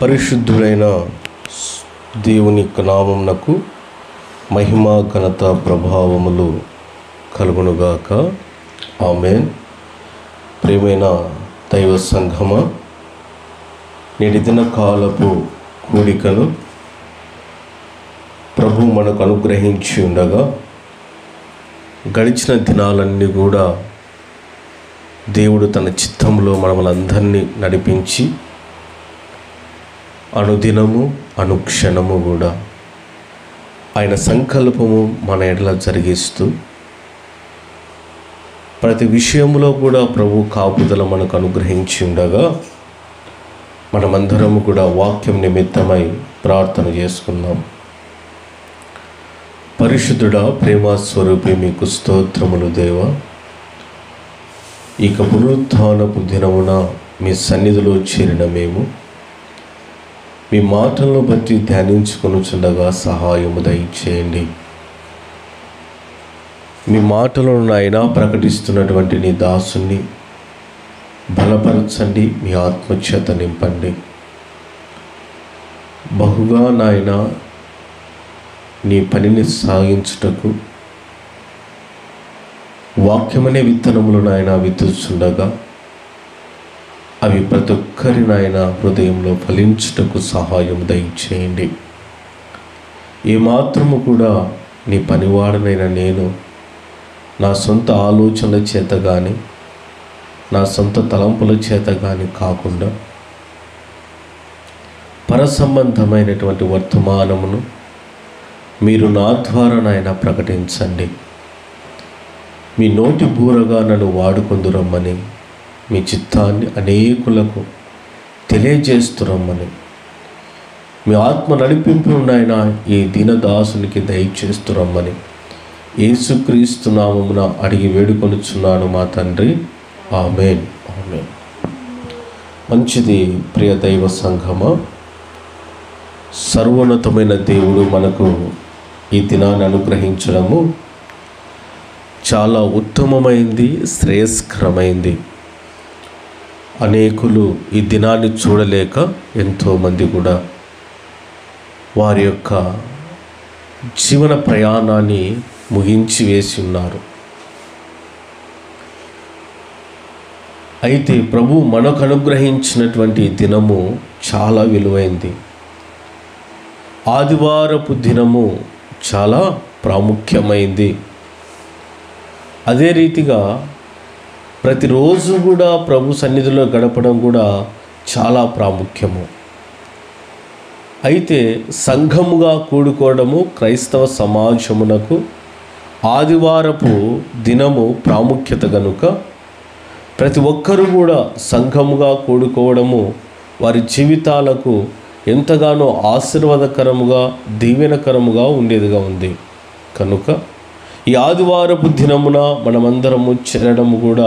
పరిశుద్ధుడైన దేవుని యొక్క నామమునకు మహిమ ఘనత ప్రభావములు కలుగునుగాక. ఆమేన్. ప్రియమైన దైవ సంఘమ, నేటి దిన కాలపు కూడికను ప్రభు మనకు అనుగ్రహించి ఉండగా, గడిచిన దినాలన్నీ కూడా దేవుడు తన చిత్తంలో మనలందరినీ నడిపించి అనుదినము అనుక్షణము కూడా ఆయన సంకల్పము మన ఎడల జరిగిస్తూ ప్రతి విషయంలో కూడా ప్రభు కాపుదల మనకు అనుగ్రహించి ఉండగా, మనమందరము కూడా వాక్యం నిమిత్తమై ప్రార్థన చేసుకుందాం. పరిశుద్ధుడా, ప్రేమ స్వరూపి, మీకు స్తోత్రములు దేవా. ఇక పునరుత్థానపు దినమున మీ సన్నిధిలో చేరిన మేము మీ మాటలను బట్టి ధ్యానించుకొనుచుండగా సహాయము దయచేయండి. మీ మాటలను నాయన ప్రకటిస్తున్నటువంటి నీ దాసుని బలపరచండి, మీ ఆత్మచేత నింపండి. బహుగా నాయన నీ పనిని సాగించుటకు వాక్యమనే విత్తనములు నాయన విత్తుచుండగా అవి ప్రతి ఒక్కరి నాయన హృదయంలో ఫలించుటకు సహాయం దయచేయండి. ఏమాత్రము కూడా నీ పనివాడనైన నేను నా సొంత ఆలోచనల చేత కానీ నా సొంత తలంపుల చేత కానీ కాకుండా పరసంబంధమైనటువంటి వర్తమానమును మీరు నా ద్వారా నాయన ప్రకటించండి. మీ నోటి బూరగా నన్ను వాడుకొందురమ్మని, మీ చిత్తాన్ని అనేకులకు తెలియజేస్తురమ్మని, మీ ఆత్మ నడిపింపు నాయన ఈ దీనదాసునికి దయచేస్తురమ్మని యేసుక్రీస్తు నామమున అడిగి వేడుకొనుచున్నాను మా తండ్రి. ఆమేన్. ఆమేన్. మంచిది ప్రియ దైవ సంఘమా, సర్వోన్నతమైన దేవుడు మనకు ఈ దినాన్ని అనుగ్రహించడము చాలా ఉత్తమమైంది, శ్రేయస్కరమైంది. అనేకులు ఈ దినాన్ని చూడలేక ఎంతోమంది కూడా వారి యొక్క జీవన ప్రయాణాన్ని ముగించి వేసి ఉన్నారు. అయితే ప్రభు మనకు అనుగ్రహించినటువంటి దినము చాలా విలువైంది. ఆదివారపు దినము చాలా ప్రాముఖ్యమైంది. అదే రీతిగా ప్రతిరోజు కూడా ప్రభు సన్నిధిలో గడపడం కూడా చాలా ప్రాముఖ్యము. అయితే సంఘముగా కూడుకోవడము క్రైస్తవ సమాజమునకు ఆదివారపు దినము ప్రాముఖ్యత గనుక ప్రతి ఒక్కరూ కూడా సంఘముగా కూడుకోవడము వారి జీవితాలకు ఎంతగానో ఆశీర్వాదకరముగా దీవెనకరముగా ఉండేదిగా ఉంది. కనుక ఈ ఆదివారపు దినమున మనమందరము చేరడము కూడా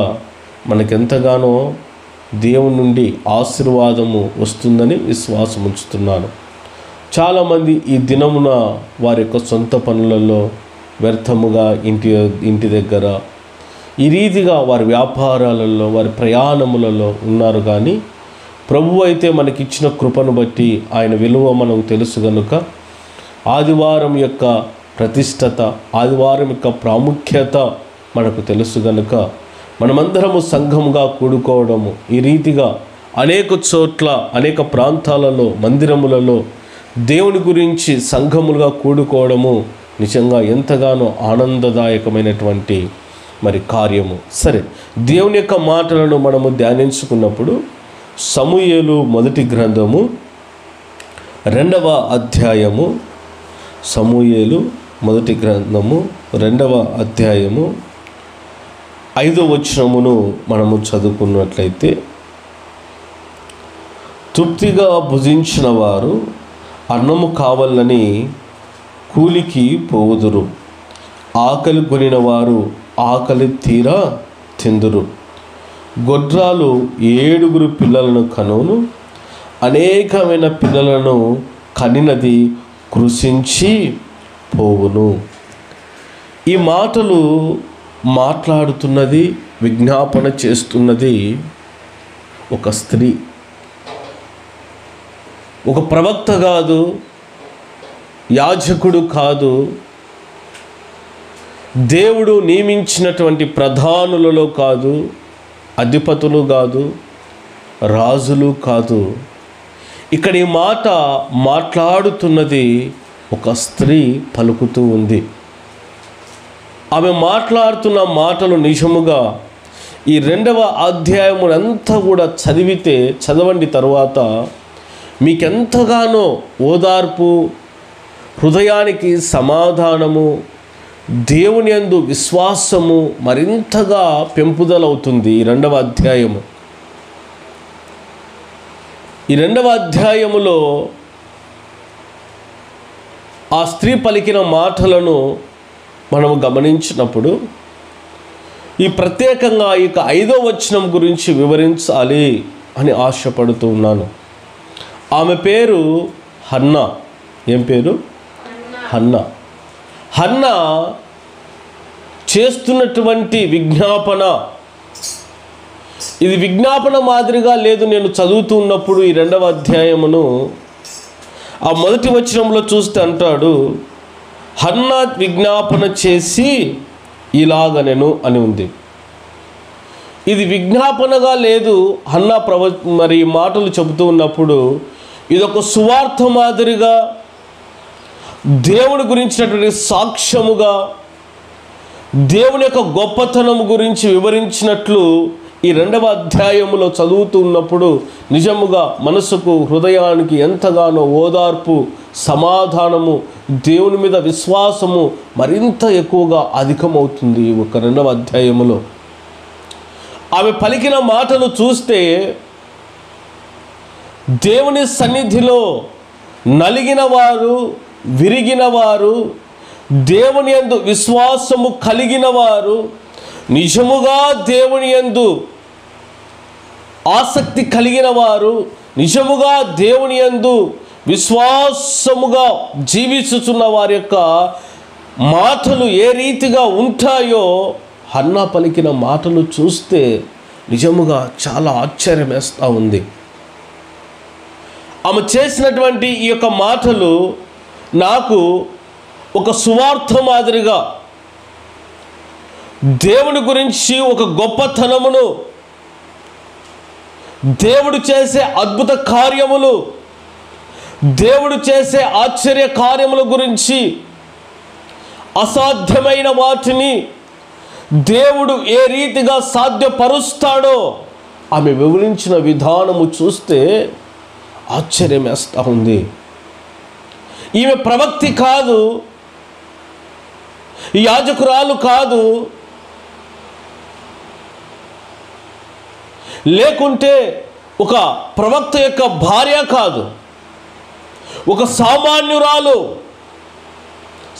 మనకెంతగానో దేవుని నుండి ఆశీర్వాదము వస్తుందని విశ్వాసం ఉంచుతున్నాను. చాలామంది ఈ దినమున వారి యొక్క సొంత పనులలో వ్యర్థముగా ఇంటి దగ్గర ఈ రీతిగా వారి వ్యాపారాలలో వారి ప్రయాణములలో ఉన్నారు. కానీ ప్రభువు అయితే మనకిచ్చిన కృపను బట్టి ఆయన విలువ మనకు తెలుసు కనుక ఆదివారం యొక్క ప్రతిష్టత, ఆదివారం యొక్క ప్రాముఖ్యత మనకు తెలుసు కనుక మనమందరము సంఘముగా కూడుకోవడము, ఈ రీతిగా అనేక చోట్ల అనేక ప్రాంతాలలో మందిరములలో దేవుని గురించి సంఘములుగా కూడుకోవడము నిజంగా ఎంతగానో ఆనందదాయకమైనటువంటి కార్యము. సరే, దేవుని యొక్క మాటలను మనము ధ్యానించుకున్నప్పుడు సమూయేలు మొదటి గ్రంథము 2వ అధ్యాయము, సమూయేలు మొదటి గ్రంథము 2వ అధ్యాయము 5వ వచనమును మనము చదువుకున్నట్లయితే, తృప్తిగా భుజించిన వారు అన్నము కావాలని కూలికి పోవుదురు, ఆకలి కొనిన వారు ఆకలి తీరా తిందురు. గొడ్రాలు 7 పిల్లలను కనును, అనేకమైన పిల్లలను కనినది కృషించి పోవును. ఈ మాటలు మాట్లాడుతున్నది, విజ్ఞాపన చేస్తున్నది ఒక స్త్రీ. ఒక ప్రవక్త కాదు, యాజకుడు కాదు, దేవుడు నియమించినటువంటి ప్రధానులలో కాదు, అధిపతులు కాదు, రాజులు కాదు. ఇక్కడ ఈ మాట మాట్లాడుతున్నది ఒక స్త్రీ పలుకుతూ ఉంది. ఆమె మాట్లాడుతున్న మాటలు నిజముగా ఈ 2వ అధ్యాయమునంతా కూడా చదవండి తరువాత మీకెంతగానో ఓదార్పు, హృదయానికి సమాధానము, దేవుని యందు విశ్వాసము మరింతగా పెంపుదలవుతుంది. ఈ 2వ అధ్యాయము. ఈ 2వ అధ్యాయములో ఆ స్త్రీ పలికిన మాటలను మనము గమనించినప్పుడు ఈ ప్రత్యేకంగా ఇక 5వ వచనం గురించి వివరించాలి అని ఆశపడుతూ ఉన్నాను. ఆమె పేరు హన్నా. ఏం పేరు? హన్నా. హన్నా చేస్తున్నటువంటి విజ్ఞాపన, ఇది విజ్ఞాపన మాదిరిగా లేదు. నేను చదువుతూ ఉన్నప్పుడు ఈ 2వ అధ్యాయమును ఆ మొదటి వచనంలో చూస్తే అంటాడు, హన్నా విజ్ఞాపన చేసి ఇలాగనెను అని ఉంది. ఇది విజ్ఞాపనగా లేదు. హన్నా మరి మాటలు చెబుతూ ఉన్నప్పుడు ఇదొక సువార్త మాదిరిగా, దేవుని గురించినటువంటి సాక్ష్యముగా, దేవుని యొక్క గొప్పతనం గురించి వివరించినట్లు ఈ 2వ అధ్యాయములో చదువుతూ ఉన్నప్పుడు నిజముగా మనసుకు, హృదయానికి ఎంతగానో ఓదార్పు, సమాధానము, దేవుని మీద విశ్వాసము మరింత ఎక్కువగా అధికమవుతుంది ఒక 2వ అధ్యాయములో. ఆమె పలికిన మాటలు చూస్తే దేవుని సన్నిధిలో నలిగిన వారు, విరిగిన వారు, దేవుని యందు విశ్వాసము కలిగిన వారు, నిజముగా దేవుని యందు ఆసక్తి కలిగిన వారు, నిజముగా దేవుని యందు విశ్వాసముగా జీవిస్తున్న వారి యొక్క మాటలు ఏ రీతిగా ఉంటాయో హన్నా పలికిన మాటలు చూస్తే నిజముగా చాలా ఆశ్చర్యం వేస్తూ ఉంది. ఆమె చేసినటువంటి ఈ యొక్క మాటలు నాకు ఒక సువార్త మాదిరిగా, దేవుని గురించి ఒక గొప్పతనమును, దేవుడు చేసే అద్భుత కార్యములు, దేవుడు చేసే ఆశ్చర్య కార్యముల గురించి, అసాధ్యమైన వాటిని దేవుడు ఏ రీతిగా సాధ్యపరుస్తాడో ఆమె వివరించిన విధానము చూస్తే ఆశ్చర్యం వేస్తూ ఉంది. ఈమె ప్రవక్తి కాదు, యాజకురాలు కాదు, లేకుంటే ఒక ప్రవక్త యొక్క భార్య కాదు, ఒక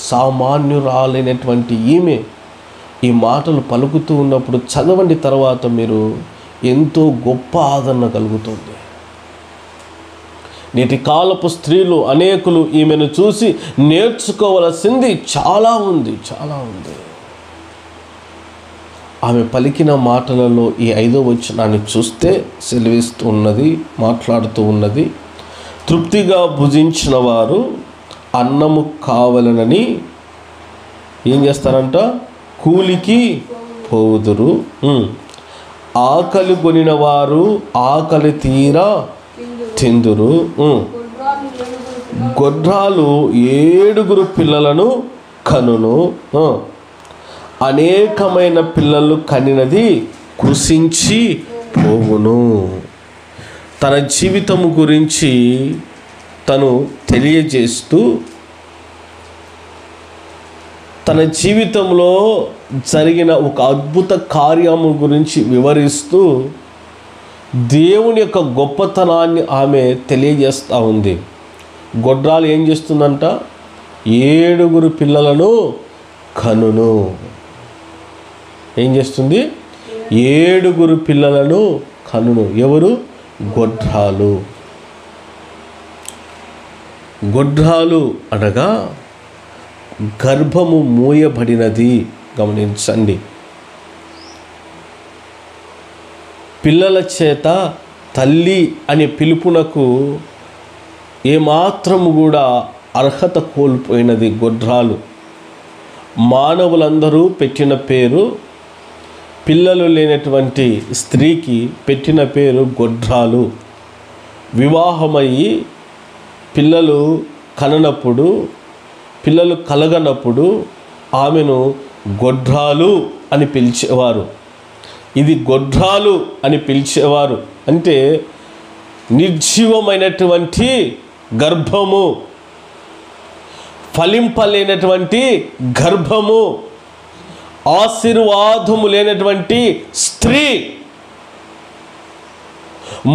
సామాన్యురాలైనటువంటి ఈమె ఈ మాటలు పలుకుతూ ఉన్నప్పుడు చదవండి తర్వాత మీరు ఎంతో గొప్ప ఆదరణ కలుగుతుంది. నేటి కాలపు స్త్రీలు అనేకులు ఈమెను చూసి నేర్చుకోవలసింది చాలా ఉంది. ఆమె పలికిన మాటలలో ఈ 5వ వచనాన్ని చూస్తే సెలవిస్తూ ఉన్నది, మాట్లాడుతూ ఉన్నది, తృప్తిగా భుజించిన వారు అన్నము కావాలనని ఏం చేస్తారంట? కూలికి పోదురు. ఆకలి కొనిన వారు ఆకలి తీరా తిందురు. గొడ్రాలు 7 పిల్లలను కనును, అనేకమైన పిల్లలు కనినది కృషించి పోవును. తన జీవితము గురించి తను తెలియజేస్తూ, తన జీవితంలో జరిగిన ఒక అద్భుత కార్యము గురించి వివరిస్తూ దేవుని యొక్క గొప్పతనాన్ని ఆమె తెలియజేస్తూ ఉంది. గొడ్రాలు ఏం చేస్తుందంట? 7 పిల్లలను కనును. ఏం చేస్తుంది? 7 పిల్లలను కనును. ఎవరు? గొడ్రాలు. గొడ్రాలు అనగా గర్భము మూయబడినది. గమనించండి. పిల్లల చేత తల్లి అనే పిలుపునకు ఏమాత్రము కూడా అర్హత కోల్పోయినది గొడ్రాలు. మానవులందరూ పెట్టిన పేరు, పిల్లలు లేనటువంటి స్త్రీకి పెట్టిన పేరు గొడ్రాలు. వివాహమయ్యి పిల్లలు కననప్పుడు, పిల్లలు కలగనప్పుడు ఆమెను గొడ్రాలు అని పిలిచేవారు. ఇది గొడ్రాలు అని పిలిచేవారు అంటే నిర్జీవమైనటువంటి గర్భము, ఫలింపలేనటువంటి గర్భము, ఆశీర్వాదము లేనటువంటి స్త్రీ,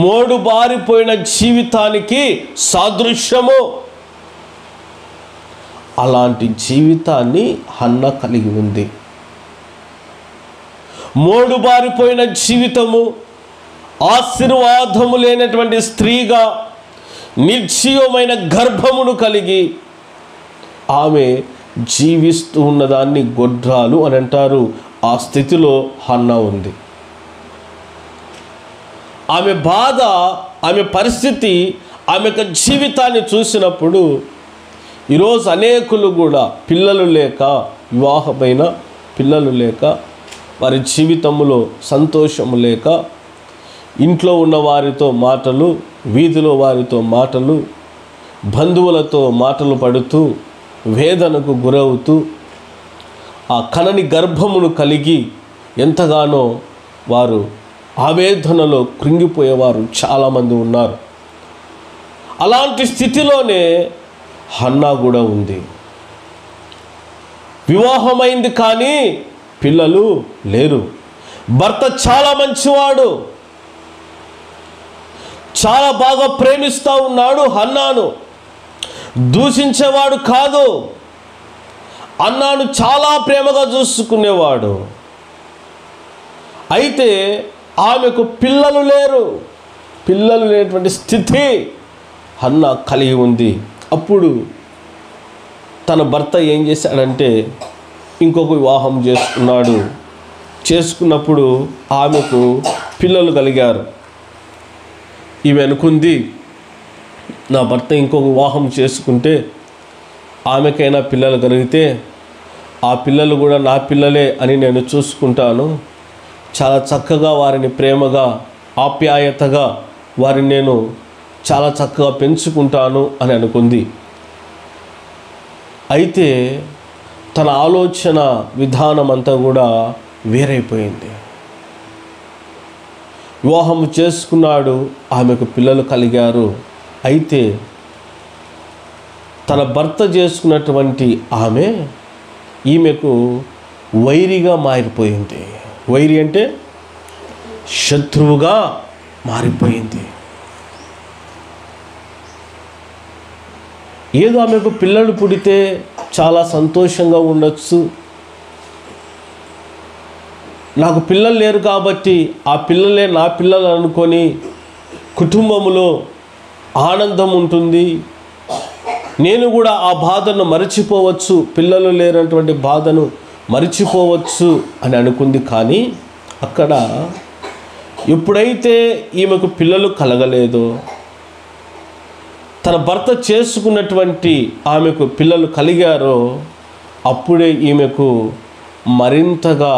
మోడుబారిపోయిన జీవితానికి సాదృశ్యము. అలాంటి జీవితాన్ని హన్న కలిగి ఉంది. మోడుబారిపోయిన జీవితము, ఆశీర్వాదము లేనటువంటి స్త్రీగా నిర్జీవమైన గర్భమును కలిగి ఆమె జీవిస్తూ ఉన్నదాన్ని గొడ్రాలు అని అంటారు. ఆ స్థితిలో హన్న ఉంది. ఆమె బాధ, ఆమె పరిస్థితి, ఆమె యొక్క జీవితాన్ని చూసినప్పుడు ఈరోజు అనేకులు కూడా పిల్లలు లేక, వివాహమైన పిల్లలు లేక, వారి జీవితంలో సంతోషము లేక, ఇంట్లో ఉన్న వారితో మాటలు, వీధిలో వారితో మాటలు, బంధువులతో మాటలు పడుతూ వేదనకు గురవుతూ ఆ కనని గర్భమును కలిగి ఎంతగానో వారు ఆవేదనలో కృంగిపోయేవారు చాలామంది ఉన్నారు. అలాంటి స్థితిలోనే హన్నా కూడా ఉంది. వివాహమైంది కానీ పిల్లలు లేరు. భర్త చాలా మంచివాడు, చాలా బాగా ప్రేమిస్తూ ఉన్నాడు హన్నాను, దూషించేవాడు కాదు. అన్నాను చాలా ప్రేమగా చూసుకునేవాడు. అయితే ఆమెకు పిల్లలు లేరు. పిల్లలు లేనటువంటి స్థితి హన్న కలిగి ఉంది. అప్పుడు తన భర్త ఏం చేశాడంటే ఇంకొక వివాహం చేసుకున్నాడు. చేసుకున్నప్పుడు ఆమెకు పిల్లలు కలిగారు. ఈమె అనుకుంది, నా భర్త ఇంకొక వివాహం చేసుకుంటే ఆమెకైనా పిల్లలు కలిగితే ఆ పిల్లలు కూడా నా పిల్లలే అని నేను చూసుకుంటాను, చాలా చక్కగా వారిని ప్రేమగా ఆప్యాయతగా వారిని నేను చాలా చక్కగా పెంచుకుంటాను అని అనుకుంది. అయితే తన ఆలోచన విధానం అంతా కూడా వేరైపోయింది. వివాహం చేసుకున్నాడు, ఆమెకు పిల్లలు కలిగారు. అయితే తన భర్త చేసుకున్నటువంటి ఈమెకు వైరిగా మారిపోయింది. వైరి అంటే శత్రువుగా మారిపోయింది. ఏదో ఆమెకు పిల్లలు పుడితే చాలా సంతోషంగా ఉండొచ్చు, నాకు పిల్లలు లేరు కాబట్టి ఆ పిల్లలే నా పిల్లలు అనుకొని కుటుంబంలో ఆనందం ఉంటుంది, నేను కూడా ఆ బాధను మరిచిపోవచ్చు, పిల్లలు లేనటువంటి బాధను మరిచిపోవచ్చు అని అనుకుంది. కానీ అక్కడ ఎప్పుడైతే ఈమెకు పిల్లలు కలగలేదో, తన భర్త చేసుకున్నటువంటి ఆమెకు పిల్లలు కలిగారో, అప్పుడే ఈమెకు మరింతగా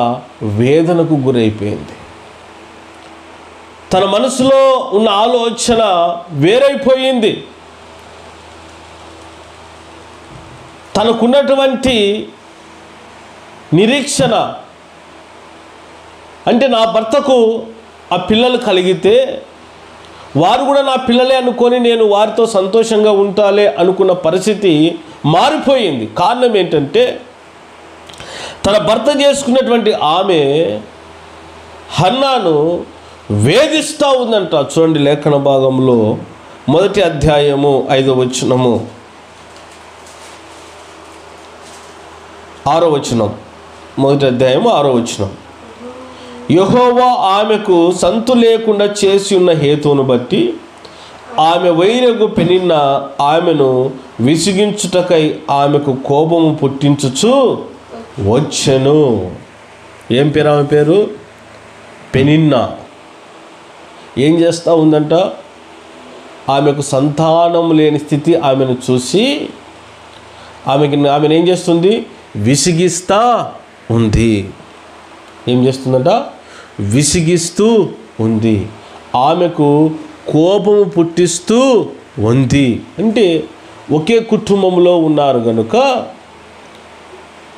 వేదనకు గురైపోయింది. తన మనసులో ఉన్న ఆలోచన వేరైపోయింది. తనకున్నటువంటి నిరీక్షణ అంటే నా భర్తకు ఆ పిల్లలు కలిగితే వారు కూడా నా పిల్లలే అనుకొని నేను వారితో సంతోషంగా ఉంటాలే అనుకున్న పరిస్థితి మారిపోయింది. కారణం ఏంటంటే తన భర్త చేసుకున్నటువంటి ఆమె హన్నాను వేధిస్తూ ఉందంట. చూడండి లేఖన భాగంలో 1వ అధ్యాయము 5వ వచనము 6వ వచనం. 1వ అధ్యాయము 6వ వచనం. యెహోవా ఆమెకు సంతు లేకుండా చేసి ఉన్న హేతువును బట్టి ఆమె వైరగు పెనిన్న ఆమెను విసిగించుటకై ఆమెకు కోపము పుట్టించుచు వచ్చెను. ఏం పేరు ఆమె పేరు? పెనిన్నా. ఏం చేస్తూ ఉందంట? ఆమెకు సంతానం లేని స్థితి ఆమెను చూసి ఆమెను ఏం చేస్తుంది? విసిగిస్తా ఉంది. ఏం చేస్తుందట? విసిగిస్తూ ఉంది. ఆమెకు కోపము పుట్టిస్తూ ఉంది. అంటే ఒకే కుటుంబంలో ఉన్నారు కనుక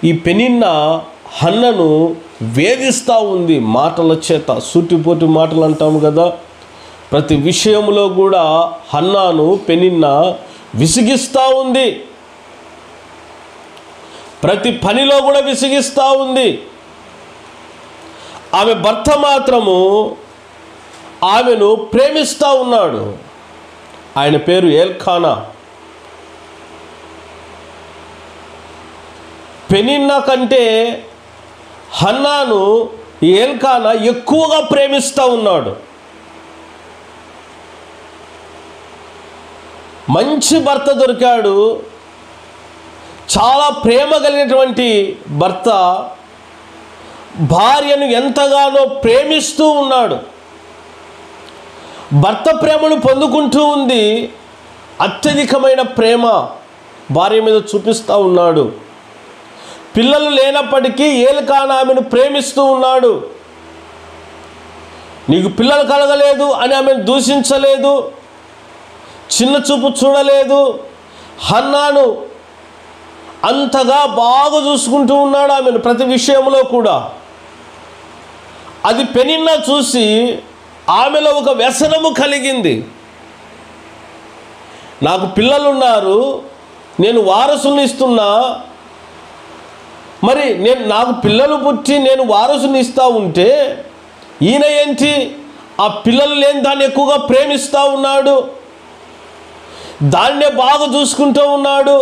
ఈ పెనిన్నా హన్నను వేధిస్తూ ఉంది మాటల చేత. సూటిపోటి మాటలు అంటాము కదా, ప్రతి విషయంలో కూడా హన్నాను పెనిన్నా విసిగిస్తూ ఉంది. ప్రతి పనిలో కూడా విసిగిస్తూ ఉంది. ఆమె భర్త మాత్రము ఆమెను ప్రేమిస్తూ ఉన్నాడు. ఆయన పేరు ఎల్కానా. పెనిన్నా కంటే హన్నాను ఎల్కానా ఎక్కువగా ప్రేమిస్తూ ఉన్నాడు. మంచి భర్త దొరికాడు. చాలా ప్రేమ కలిగినటువంటి భర్త భార్యను ఎంతగానో ప్రేమిస్తూ ఉన్నాడు. భర్త ప్రేమను పొందుకుంటూ ఉంది. అత్యధికమైన ప్రేమ భార్య మీద చూపిస్తూ ఉన్నాడు. పిల్లలు లేనప్పటికీ ఎల్కానా ఆమెను ప్రేమిస్తూ ఉన్నాడు. నీకు పిల్లలు కలగలేదు అని ఆమెను దూషించలేదు, చిన్న చూపు చూడలేదు. హన్నాను అంతగా బాగా చూసుకుంటూ ఉన్నాడు ఆమెను ప్రతి విషయంలో కూడా. అది పెనిన్నా చూసి ఆమెలో ఒక వ్యసనము కలిగింది. నాకు పిల్లలున్నారు, నేను వారసుని ఇస్తున్నా, మరి నాకు పిల్లలు పుట్టి నేను వారసుని ఇస్తూ ఉంటే ఈయన ఏంటి ఆ పిల్లలు లేని దాన్ని ఎక్కువగా ప్రేమిస్తూ ఉన్నాడు, దాన్నే బాగా చూసుకుంటూ ఉన్నాడు.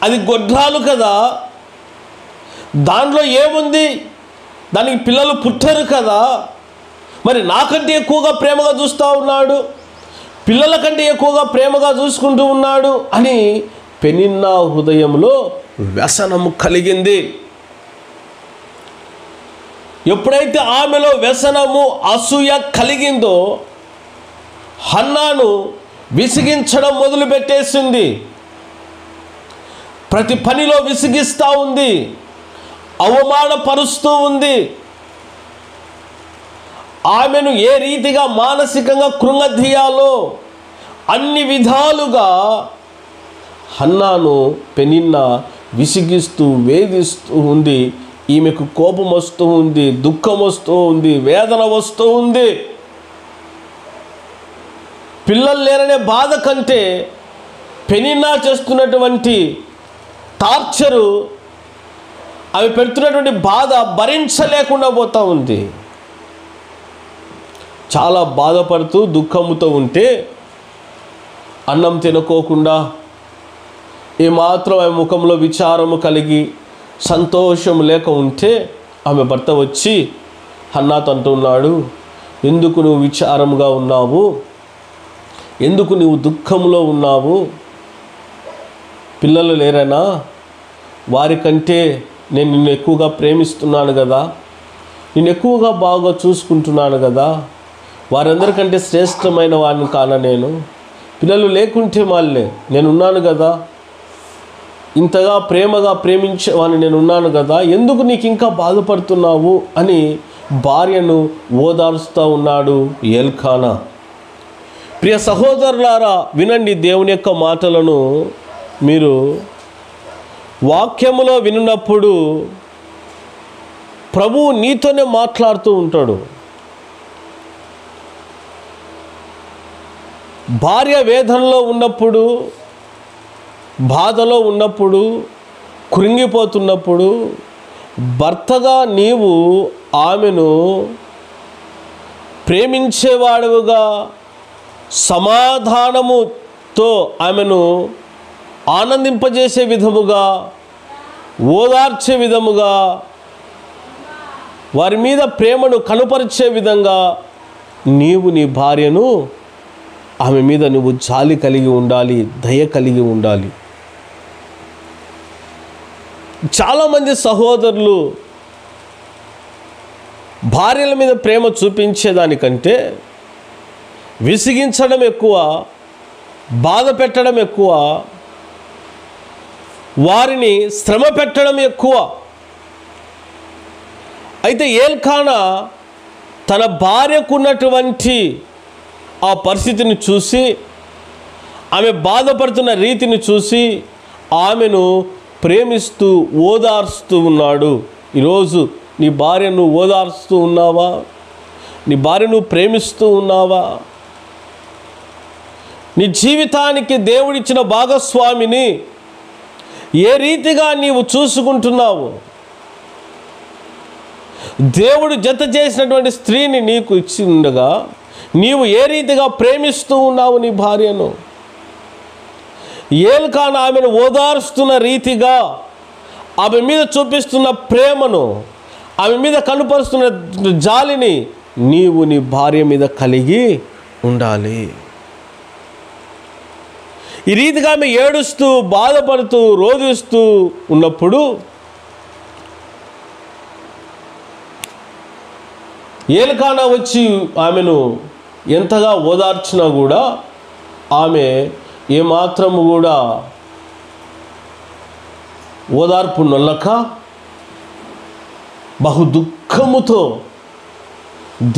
అది గొడ్రాలు కదా, దాంట్లో ఏముంది, దానికి పిల్లలు పుట్టరు కదా, మరి నాకంటే ఎక్కువగా ప్రేమగా చూస్తూ ఉన్నాడు, పిల్లల కంటే ఎక్కువగా ప్రేమగా చూసుకుంటూ ఉన్నాడు అని పెనిన్నా హృదయంలో వ్యసనము కలిగింది. ఎప్పుడైతే ఆమెలో వ్యసనము అసూయ కలిగిందో హన్నాను విసిగించడం మొదలుపెట్టేసింది. ప్రతి పనిలో విసిగిస్తూ ఉంది, అవమానపరుస్తూ ఉంది. ఆమెను ఏ రీతిగా మానసికంగా కృంగదీయాలో అన్ని విధాలుగా హన్నాను పెనిన్నా విసిగిస్తూ వేధిస్తూ ఉంది. ఈమెకు కోపం వస్తూ ఉంది, దుఃఖం వస్తూ ఉంది, వేదన వస్తూ ఉంది. పిల్లలు లేరనే బాధ కంటే పెనిన్నా చేస్తున్నటువంటి టార్చరు, అవి పెడుతున్నటువంటి బాధ భరించలేకుండా పోతూ ఉంది. చాలా బాధపడుతూ దుఃఖముతో ఉంటే అన్నం తినుకోకుండా ఏమాత్రం ఆమె ముఖంలో విచారము కలిగి సంతోషం లేక ఉంటే ఆమె భర్త వచ్చి హన్నాతో అంటున్నాడు, ఎందుకు నువ్వు విచారముగా ఉన్నావు, ఎందుకు నువ్వు దుఃఖంలో ఉన్నావు, పిల్లలు లేరనా, వారికంటే నేను నిన్ను ఎక్కువగా ప్రేమిస్తున్నాను కదా, నిన్ను ఎక్కువగా బాగా చూసుకుంటున్నాను కదా, వారందరికంటే శ్రేష్టమైన వాడిని కాన నేను, పిల్లలు లేకుంటే వాళ్ళే నేనున్నాను కదా, ఇంతగా ప్రేమగా ప్రేమించేవాడిని నేనున్నాను కదా, ఎందుకు నీకు ఇంకా బాధపడుతున్నావు అని భార్యను ఓదారుస్తూ ఉన్నాడు ఎల్కానా. ప్రియ సహోదరులారా, వినండి దేవుని యొక్క మాటలను. మీరు వాక్యములో విన్నప్పుడు ప్రభువు నీతోనే మాట్లాడుతూ ఉంటాడు. భార్య వేదనలో ఉన్నప్పుడు, బాధలో ఉన్నప్పుడు, కృంగిపోతున్నప్పుడు భర్తగా నీవు ఆమెను ప్రేమించేవాడుగా సమాధానముతో ఆమెను ఆనందింపజేసే విధముగా, ఓదార్చే విధముగా, వారి మీద ప్రేమను కనుపరిచే విధంగా నీవు నీ భార్యను, ఆమె మీద నువ్వు జాలి కలిగి ఉండాలి, దయ కలిగి ఉండాలి. చాలామంది సహోదరులు భార్యల మీద ప్రేమ చూపించేదానికంటే విసిగించడం ఎక్కువ, బాధ పెట్టడం ఎక్కువ, వారిని శ్రమ పెట్టడం ఎక్కువ. అయితే ఎల్కానా తన భార్యకున్నటువంటి ఆ పరిస్థితిని చూసి, ఆమె బాధపడుతున్న రీతిని చూసి ఆమెను ప్రేమిస్తూ ఓదార్స్తూ ఉన్నాడు. ఈరోజు నీ భార్య నువ్వు ఓదార్స్తూ ఉన్నావా? నీ భార్య నువ్వు ప్రేమిస్తూ ఉన్నావా? నీ జీవితానికి దేవుడిచ్చిన భాగస్వామిని ఏ రీతిగా నీవు చూసుకుంటున్నావు? దేవుడు జత చేసినటువంటి స్త్రీని నీకు ఇచ్చి ఉండగా నీవు ఏ రీతిగా ప్రేమిస్తూ ఉన్నావు నీ భార్యను? ఎల్కానా ఆమెను ఓదార్స్తున్న రీతిగా, ఆమె మీద చూపిస్తున్న ప్రేమను, ఆమె మీద కనుపరుస్తున్న జాలిని నీవు నీ భార్య మీద కలిగి ఉండాలి. ఈ రీతిగా ఆమె ఏడుస్తూ బాధపడుతూ రోధిస్తూ ఉన్నప్పుడు ఎల్కానా వచ్చి ఆమెను ఎంతగా ఓదార్చినా కూడా ఆమె ఏమాత్రము కూడా ఓదార్పు నొల్లక బహు దుఃఖముతో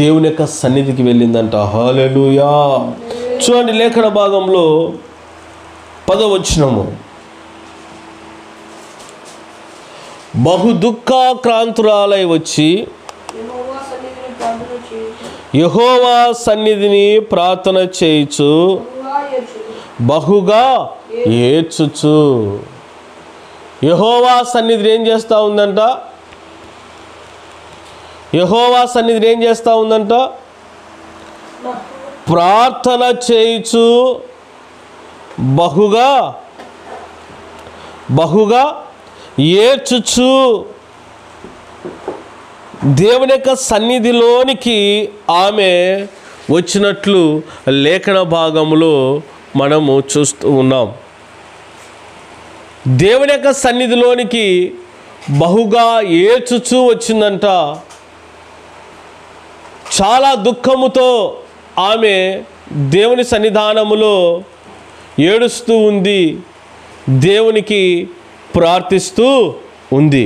దేవుని యొక్క సన్నిధికి వెళ్ళిందంట. హల్లెలూయా. చూడండి లేఖన భాగంలో 10వ వచనము, బహు దుఃఖాక్రాంతురాలై వచ్చి యెహోవా సన్నిధిని ప్రార్థన చేయుచు బహుగా ఏడ్చుచు. యెహోవా సన్నిధిని ఏం చేస్తూ ఉందంట? యెహోవా సన్నిధిని ఏం చేస్తూ ఉందంట? ప్రార్థన చేయుచు బహుగా ఏడ్చుచు దేవుని యొక్క సన్నిధిలోనికి ఆమె వచ్చినట్లు లేఖన భాగంలో మనము చూస్తూ ఉన్నాం. దేవుని యొక్క సన్నిధిలోనికి బహుగా ఏడ్చుచూ వచ్చిందంట. చాలా దుఃఖముతో ఆమె దేవుని సన్నిధానములో ఏడుస్తూ ఉంది, దేవునికి ప్రార్థిస్తూ ఉంది.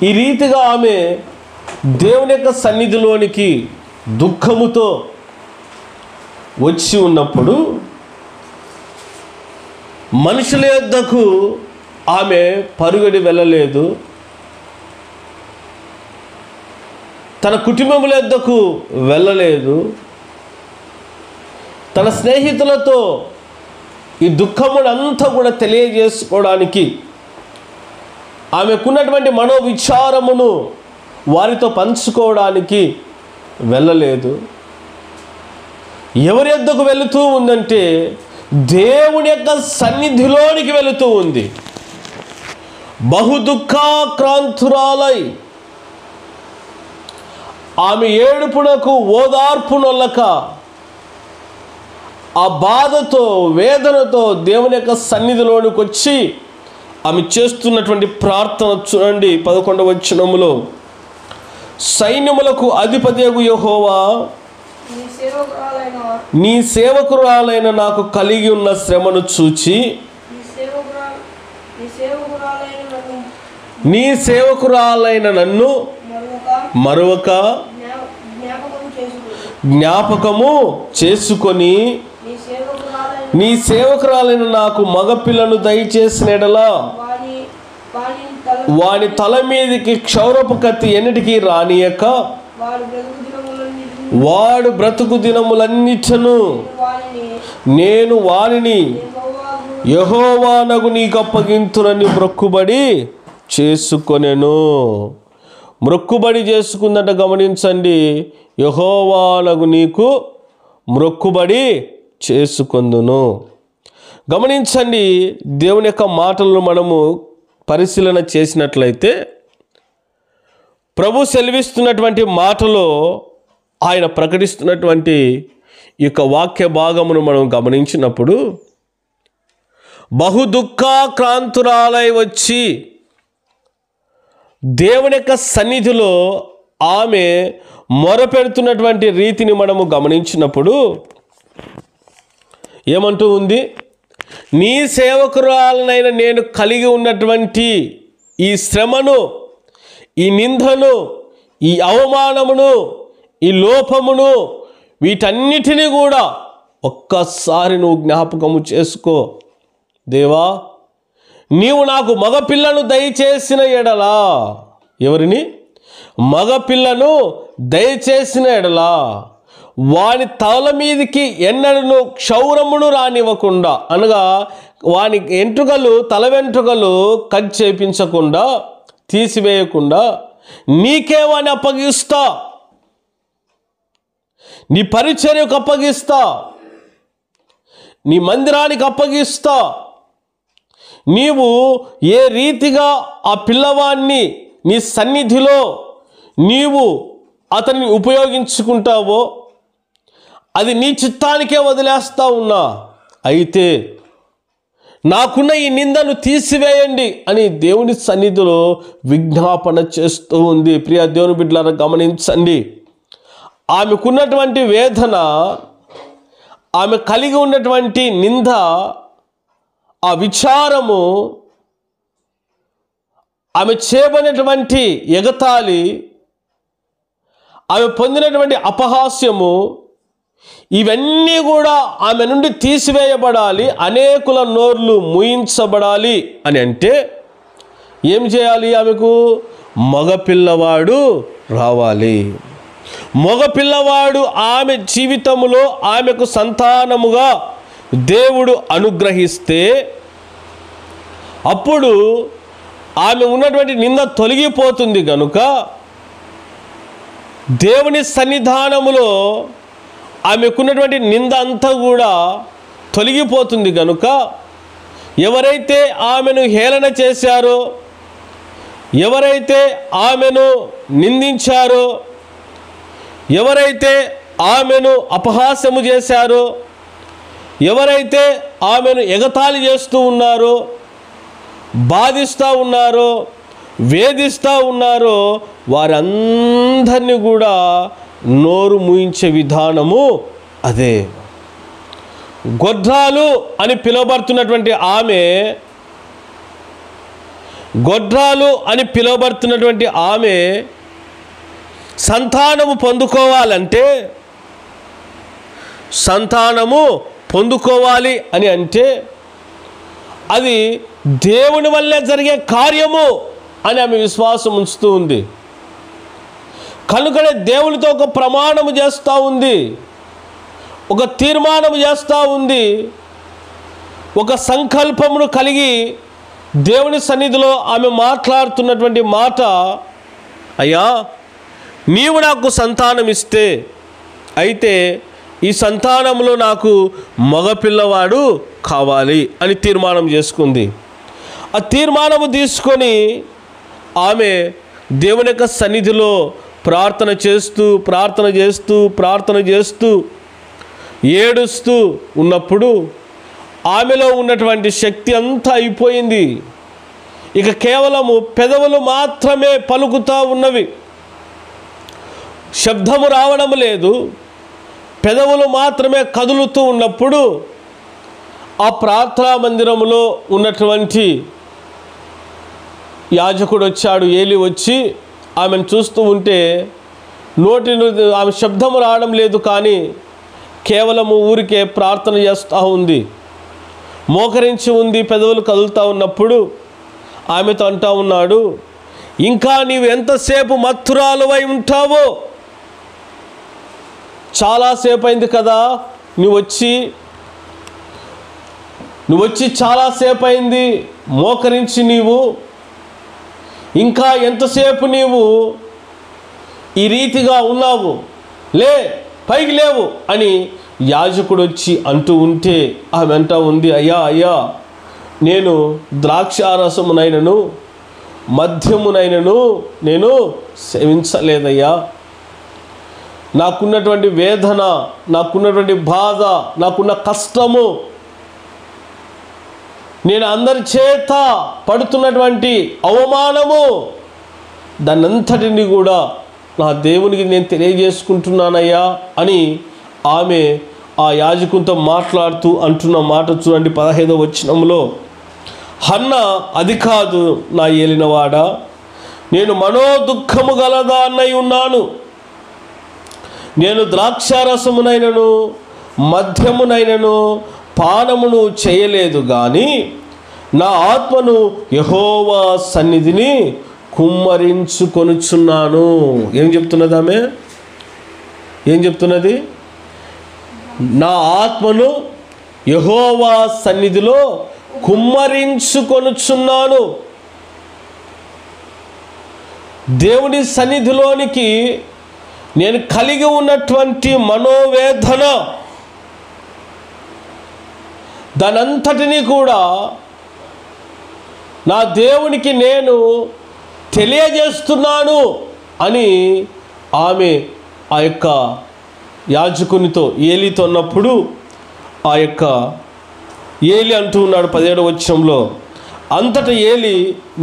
ఈ రీతిగా ఆమె దేవుని యొక్క సన్నిధిలోనికి దుఃఖముతో వచ్చి ఉన్నప్పుడు మనుషుల యొద్దకు ఆమె పరుగడి వెళ్ళలేదు, తన కుటుంబముల యొద్దకు వెళ్ళలేదు, తన స్నేహితులతో ఈ దుఃఖమునంతా కూడా తెలియజేసుకోవడానికి, ఆమెకున్నటువంటి మనోవిచారమును వారితో పంచుకోవడానికి వెళ్ళలేదు. ఎవరి యొద్దకు వెళుతూ ఉందంటే దేవుని యొక్క సన్నిధిలోనికి వెళుతూ ఉంది. బహు దుఃఖాక్రాంతురాలై ఆమె ఏడుపునకు ఓదార్పునొల్లక ఆ బాధతో వేదనతో దేవుని యొక్క సన్నిధిలోనికి వచ్చి ఆమె చేస్తున్నటువంటి ప్రార్థన చూడండి. 11వ వచనములో, సైన్యములకు అధిపతియగు యెహోవా, నీ సేవకురాలైన నాకు కలిగి ఉన్న శ్రమను చూచి నీ సేవకురాలైన నన్ను మరొక జ్ఞాపకము చేసుకొని నీ సేవకురాలైన నాకు మగపిల్లను దయచేసిన ఎడలా వాని తల మీదకి క్షౌరపు కత్తి ఎన్నిటికీ రానియక వాడు బ్రతుకు దినములన్నిటను నేను వారిని యెహోవానగు నీకు అప్పగింతునని మొక్కుబడి చేసుకొనెను. మొక్కుబడి చేసుకుందంట. గమనించండి, యెహోవానగు నీకు మొక్కుబడి చేసుకొందును. గమనించండి, దేవుని యొక్క మాటలను మనము పరిశీలన చేసినట్లయితే ప్రభు సెలవిస్తున్నటువంటి మాటలో ఆయన ప్రకటిస్తున్నటువంటి ఈ యొక్క వాక్య భాగమును మనం గమనించినప్పుడు, బహు దుఃఖాక్రాంతురాలై వచ్చి దేవుని యొక్క సన్నిధిలో ఆమె మొరపెడుతున్నటువంటి రీతిని మనము గమనించినప్పుడు ఏమంటూ ఉంది? నీ సేవకురాలనైన నేను కలిగి ఉన్నటువంటి ఈ శ్రమను, ఈ నిందను, ఈ అవమానమును, ఈ లోపమును, వీటన్నిటినీ కూడా ఒక్కసారి నువ్వు జ్ఞాపకము చేసుకో. దేవా, నీవు నాకు మగపిల్లను దయచేసిన ఎడలా, ఎవరిని? మగపిల్లను దయచేసిన ఎడలా వాని తల మీదికి ఎన్నడను క్షౌరమును రానివ్వకుండా, అనగా వాని వెంట్రుకలు, తల వెంట్రుకలు కట్ చేయించకుండా, తీసివేయకుండా నీకే వాని అప్పగిస్తా, నీ పరిచర్యకు అప్పగిస్తా, నీ మందిరానికి అప్పగిస్తా. నీవు ఏ రీతిగా ఆ పిల్లవాన్ని నీ సన్నిధిలో నీవు అతన్ని ఉపయోగించుకుంటావో అది నీ చిత్తానికే వదిలేస్తా ఉన్నా. అయితే నాకున్న ఈ నిందను తీసివేయండి అని దేవుని సన్నిధిలో విజ్ఞాపన చేస్తూ ఉంది. ప్రియ దేవుని బిడ్డలారా, గమనించండి. ఆమెకున్నటువంటి వేదన, ఆమె కలిగి ఉన్నటువంటి నింద, ఆ విచారము, ఆమె చేయబడినటువంటి ఎగతాళి, ఆమె పొందినటువంటి అపహాస్యము, ఇవన్నీ కూడా ఆమె నుండి తీసివేయబడాలి, అనేకుల నోర్లు మూయించబడాలి అని అంటే ఏం చేయాలి? ఆమెకు మగపిల్లవాడు రావాలి. మగపిల్లవాడు ఆమె జీవితంలో ఆమెకు సంతానముగా దేవుడు అనుగ్రహిస్తే అప్పుడు ఆమె ఉన్నటువంటి నింద తొలగిపోతుంది. కనుక దేవుని సన్నిధానములో ఆమెకున్నటువంటి నింద అంతా కూడా తొలగిపోతుంది. కనుక ఎవరైతే ఆమెను హేళన చేశారో, ఎవరైతే ఆమెను నిందించారో, ఎవరైతే ఆమెను అపహాస్యము చేశారో, ఎవరైతే ఆమెను ఎగతాళి చేస్తూ ఉన్నారో, బాధిస్తూ ఉన్నారో, వేధిస్తూ ఉన్నారో, వారందరినీ కూడా నోరు మూయించే విధానము అదే. గొడ్రాలు అని పిలువబడుతున్నటువంటి ఆమె, గొడ్రాలు అని పిలువబడుతున్నటువంటి ఆమె సంతానము పొందుకోవాలంటే, సంతానము పొందుకోవాలి అని అంటే అది దేవుని వల్లే జరిగే కార్యము అని ఆమె విశ్వాసం ఉంచుతూ ఉంది. కనుకనే దేవునితో ఒక ప్రమాణము చేస్తూ ఉంది, ఒక తీర్మానము చేస్తూ ఉంది, ఒక సంకల్పమును కలిగి దేవుని సన్నిధిలో ఆమె మాట్లాడుతున్నటువంటి మాట, అయ్యా నీవు నాకు సంతానం ఇస్తే, అయితే ఈ సంతానంలో నాకు మగపిల్లవాడు కావాలి అని తీర్మానం చేసుకుంది. ఆ తీర్మానము తీసుకొని ఆమె దేవుని యొక్క సన్నిధిలో ప్రార్థన చేస్తూ ఏడుస్తూ ఉన్నప్పుడు ఆమెలో ఉన్నటువంటి శక్తి అంతా అయిపోయింది. ఇక కేవలము పెదవులు మాత్రమే పలుకుతూ ఉన్నవి, శబ్దము రావడం లేదు, పెదవులు మాత్రమే కదులుతూ ఉన్నప్పుడు ఆ ప్రార్థనా మందిరంలో ఉన్నటువంటి యాజకుడు వచ్చాడు. ఏలి వచ్చి ఆమెను చూస్తూ ఉంటే ఆమె శబ్దము రావడం లేదు, కానీ కేవలము ఊరికే ప్రార్థన చేస్తూ ఉంది, మోకరించి ఉంది. పెదవులు కదులుతూ ఉన్నప్పుడు ఆమెతో అంటూ ఉన్నాడు, ఇంకా నీవు ఎంతసేపు మత్తురాలువై ఉంటావో, చాలాసేపు అయింది కదా నువ్వు వచ్చి చాలాసేపు అయింది మోకరించి, నీవు ఇంకా ఎంతసేపు నీవు ఈ రీతిగా ఉన్నావు, పైకి లేవు అని యాజకుడు వచ్చి అంటూ ఉంటే ఆమె అంటూ ఉంది, అయ్యా నేను ద్రాక్షారసమునైనను మద్యమునైనను నేను సేవించలేదయ్యా. నాకున్నటువంటి వేదన, నాకున్నటువంటి బాధ, నాకున్న కష్టము, నేను అందరి చేత పడుతున్నటువంటి అవమానము, దాన్నంతటిని కూడా నా దేవునికి నేను తెలియజేసుకుంటున్నానయ్యా అని ఆమె ఆ యాజకునితో మాట్లాడుతూ అంటున్న మాట చూడండి 15వ వచనంలో. హన్న, అది కాదు నా ఏలినవాడా, నేను మనోదుఃఖము గలదాన్నై ఉన్నాను. నేను ద్రాక్షారసమునైనను మద్యమునైనను పానమును చేయలేదు, కానీ నా ఆత్మను యెహోవా సన్నిధిని కుమ్మరించుకొనుచున్నాను. ఏం చెప్తున్నది ఆమె? ఏం చెప్తున్నది? నా ఆత్మను యెహోవా సన్నిధిలో కుమ్మరించుకొనుచున్నాను. దేవుని సన్నిధిలోనికి నేను కలిగి ఉన్నటువంటి మనోవేదన దానంతటినీ కూడా నా దేవునికి నేను తెలియజేస్తున్నాను అని ఆమె ఆ యొక్క యాజకునితో ఏలీతో అన్నప్పుడు ఆ యొక్క ఏలి అంటూ ఉన్నాడు 17వ వచనంలో. అంతటా ఏలి,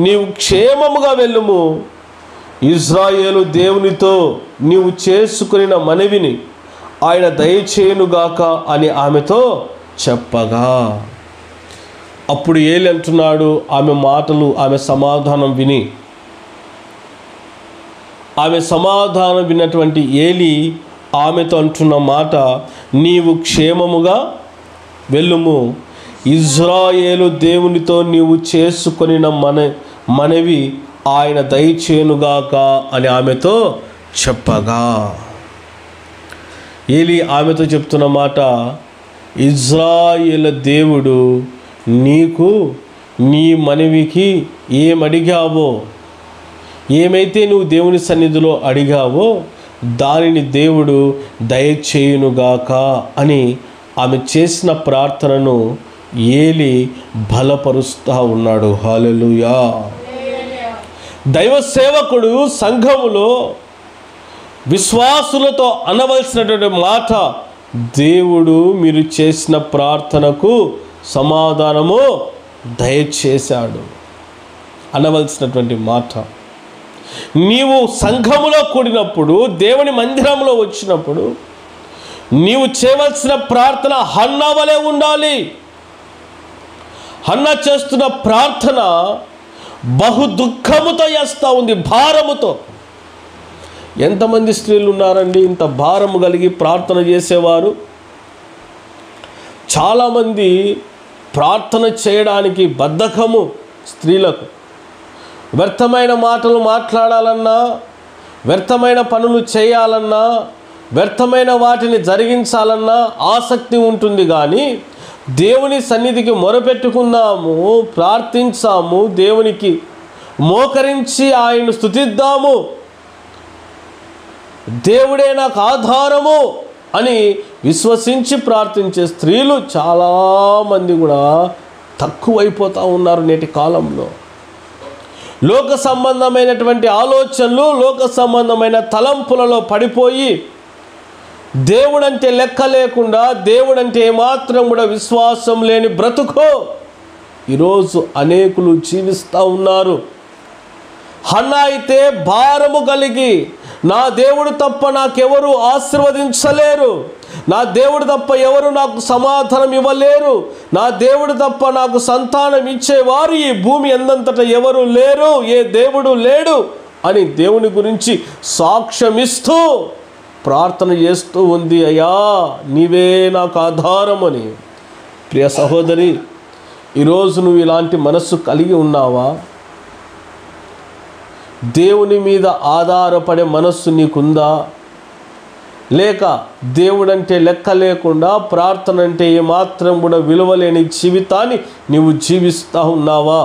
నీవు క్షేమముగా వెళ్ళుము, ఇజ్రాయేలు దేవునితో నీవు చేసుకున్న మనవిని ఆయన దయచేయునుగాక అని ఆమెతో చెప్పగా, అప్పుడు ఏలి అంటున్నాడు, ఆమె మాటలు, ఆమె సమాధానం విన్నటువంటి ఏలి ఆమెతో అంటున్న మాట, నీవు క్షేమముగా వెళ్ళుము, ఇజ్రాయేలు దేవునితో నీవు చేసుకొనిన మనవి ఆయన దయచేయునుగాక అని ఆమెతో చెప్పగా, ఏలి ఆమెతో చెప్తున్న మాట, ఇజ్రాయేలు దేవుడు నీకు నీ మనవికి ఏమడిగావో, ఏమైతే నువ్వు దేవుని సన్నిధిలో అడిగావో దానిని దేవుడు దయచేయునుగాక అని ఆమె చేసిన ప్రార్థనను ఏలి బలపరుస్తూ ఉన్నాడు. హల్లెలూయా. దైవ సేవకుడు సంఘములో విశ్వాసులతో అనవలసినటువంటి మాట, దేవుడు మీరు చేసిన ప్రార్థనకు సమాధానము దయచేశాడు అనవలసినటువంటి మాట. నీవు సంఘములో కూడినప్పుడు, దేవుని మందిరంలో వచ్చినప్పుడు నీవు చేయవలసిన ప్రార్థన హన్నా వలె ఉండాలి. హన్నా చేస్తున్న ప్రార్థన బహు దుఃఖముతో చేస్తూ ఉంది, భారముతో. ఎంతమంది స్త్రీలు ఉన్నారండి ఇంత భారము కలిగి ప్రార్థన చేసేవారు? చాలామంది ప్రార్థన చేయడానికి బద్ధకము స్త్రీలకు. వ్యర్థమైన మాటలు మాట్లాడాలన్నా, వ్యర్థమైన పనులు చేయాలన్నా, వ్యర్థమైన వాటిని జరిగించాలన్నా ఆసక్తి ఉంటుంది, కానీ దేవుని సన్నిధికి మొరపెట్టుకుందాము, ప్రార్థించాము, దేవునికి మోకరించి ఆయన్ను స్తుతిద్దాము, దేవుడే నాకు ఆధారము అని విశ్వసించి ప్రార్థించే స్త్రీలు చాలామంది కూడా తక్కువైపోతూ ఉన్నారు నేటి కాలంలో. లోక సంబంధమైనటువంటి ఆలోచనలు, లోక సంబంధమైన తలంపులలో పడిపోయి దేవుడంటే లెక్క లేకుండా, దేవుడంటే ఏమాత్రం కూడా విశ్వాసం లేని బ్రతుకు ఈరోజు అనేకులు జీవిస్తూ ఉన్నారు. హన్నా అయితే భారము కలిగి, నా దేవుడు తప్ప నాకెవరు ఆశీర్వదించలేరు, నా దేవుడు తప్ప ఎవరు నాకు సమాధానం ఇవ్వలేరు, నా దేవుడు తప్ప నాకు సంతానం ఇచ్చేవారు ఈ భూమి ఎందంతటా ఎవరు లేరు, ఏ దేవుడు లేడు అని దేవుని గురించి సాక్ష్యమిస్తూ ప్రార్థన చేస్తూ ఉంది. అయ్యా నీవే నాకు ఆధారమని. ప్రియ సహోదరి, ఈరోజు నువ్వు ఇలాంటి మనస్సు కలిగి ఉన్నావా? దేవుని మీద ఆధారపడే మనస్సు నీకుందా? లేక దేవుడంటే లెక్క లేకుండా, ప్రార్థన అంటే ఏమాత్రం కూడా విలువలేని జీవితాన్ని నీవు జీవిస్తూ ఉన్నావా?